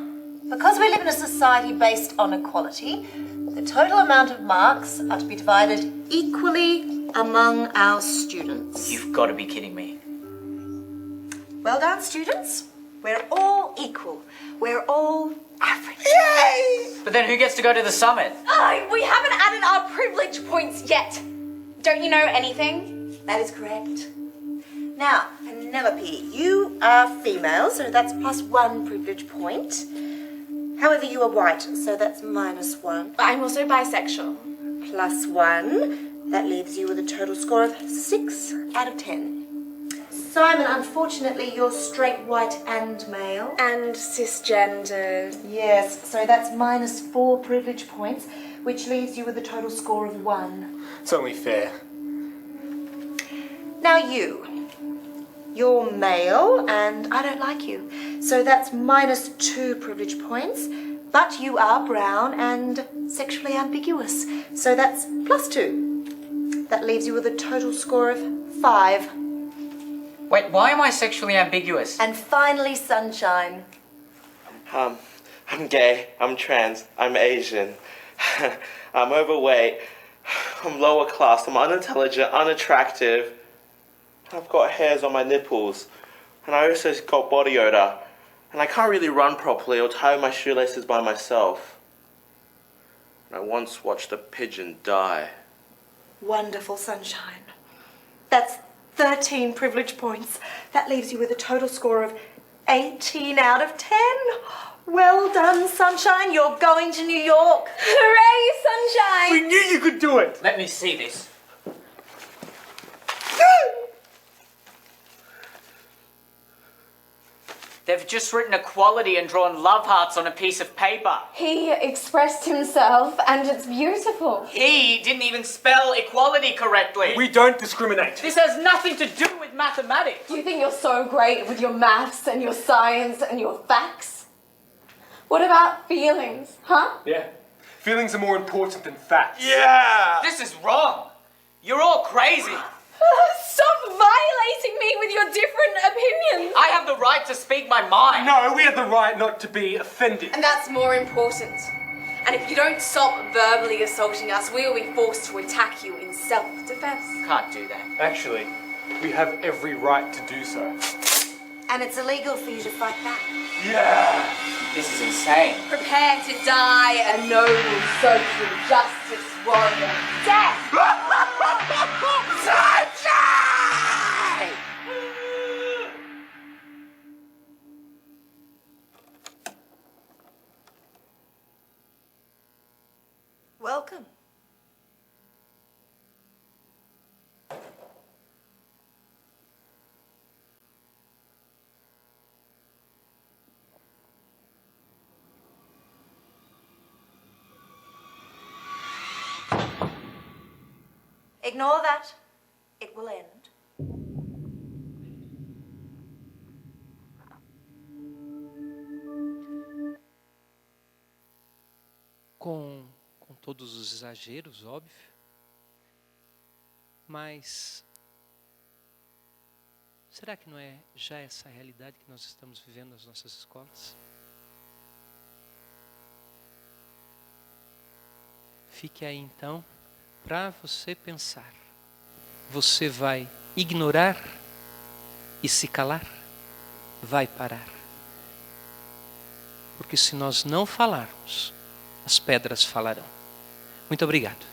because we live in a society based on equality, the total amount of marks are to be divided equally among our students. You've got to be kidding me. Well done, students. We're all equal. We're all average. Yay! But then who gets to go to the summit? Oh, we haven't added our privilege points yet. Don't you know anything? That is correct. Now, Penelope, you are female, so that's +1 privilege point. However, you are white, so that's -1. I'm also bisexual. +1. That leaves you with a total score of 6 out of 10. Simon, unfortunately, you're straight, white, and male. And cisgendered. Yes, so that's -4 privilege points, which leaves you with a total score of 1. It's only fair. Now you're male, and I don't like you. So that's -2 privilege points, but you are brown and sexually ambiguous. So that's +2. That leaves you with a total score of 5. Wait, why am I sexually ambiguous? And finally, Sunshine. I'm gay, I'm trans, I'm Asian, I'm overweight, I'm lower class, I'm unintelligent, unattractive, I've got hairs on my nipples, and I also got body odor, and I can't really run properly or tie my shoelaces by myself. And I once watched a pigeon die. Wonderful, Sunshine. That's 13 privilege points. That leaves you with a total score of 18 out of 10. Well done, Sunshine. You're going to New York. Hooray, Sunshine! We knew you could do it! Let me see this. They've just written equality and drawn love hearts on a piece of paper. He expressed himself, and it's beautiful. He didn't even spell equality correctly. We don't discriminate. This has nothing to do with mathematics. Do you think you're so great with your maths and your science and your facts? What about feelings, huh? Yeah. Feelings are more important than facts. Yeah! This is wrong. You're all crazy. Stop violating me with your different opinions. I have the right to speak my mind. No, we have the right not to be offended. And that's more important. And if you don't stop verbally assaulting us, we will be forced to attack you in self-defense. Can't do that. Actually, we have every right to do so. And it's illegal for you to fight back. Yeah! This is insane. Prepare to die a noble social justice warrior. Death! Welcome. Ignore that. It will end. Com todos os exageros, óbvio, mas será que não é já essa a realidade que nós estamos vivendo nas nossas escolas? Fique aí então para você pensar. Você vai ignorar e se calar? Vai parar. Porque se nós não falarmos, as pedras falarão. Muito obrigado.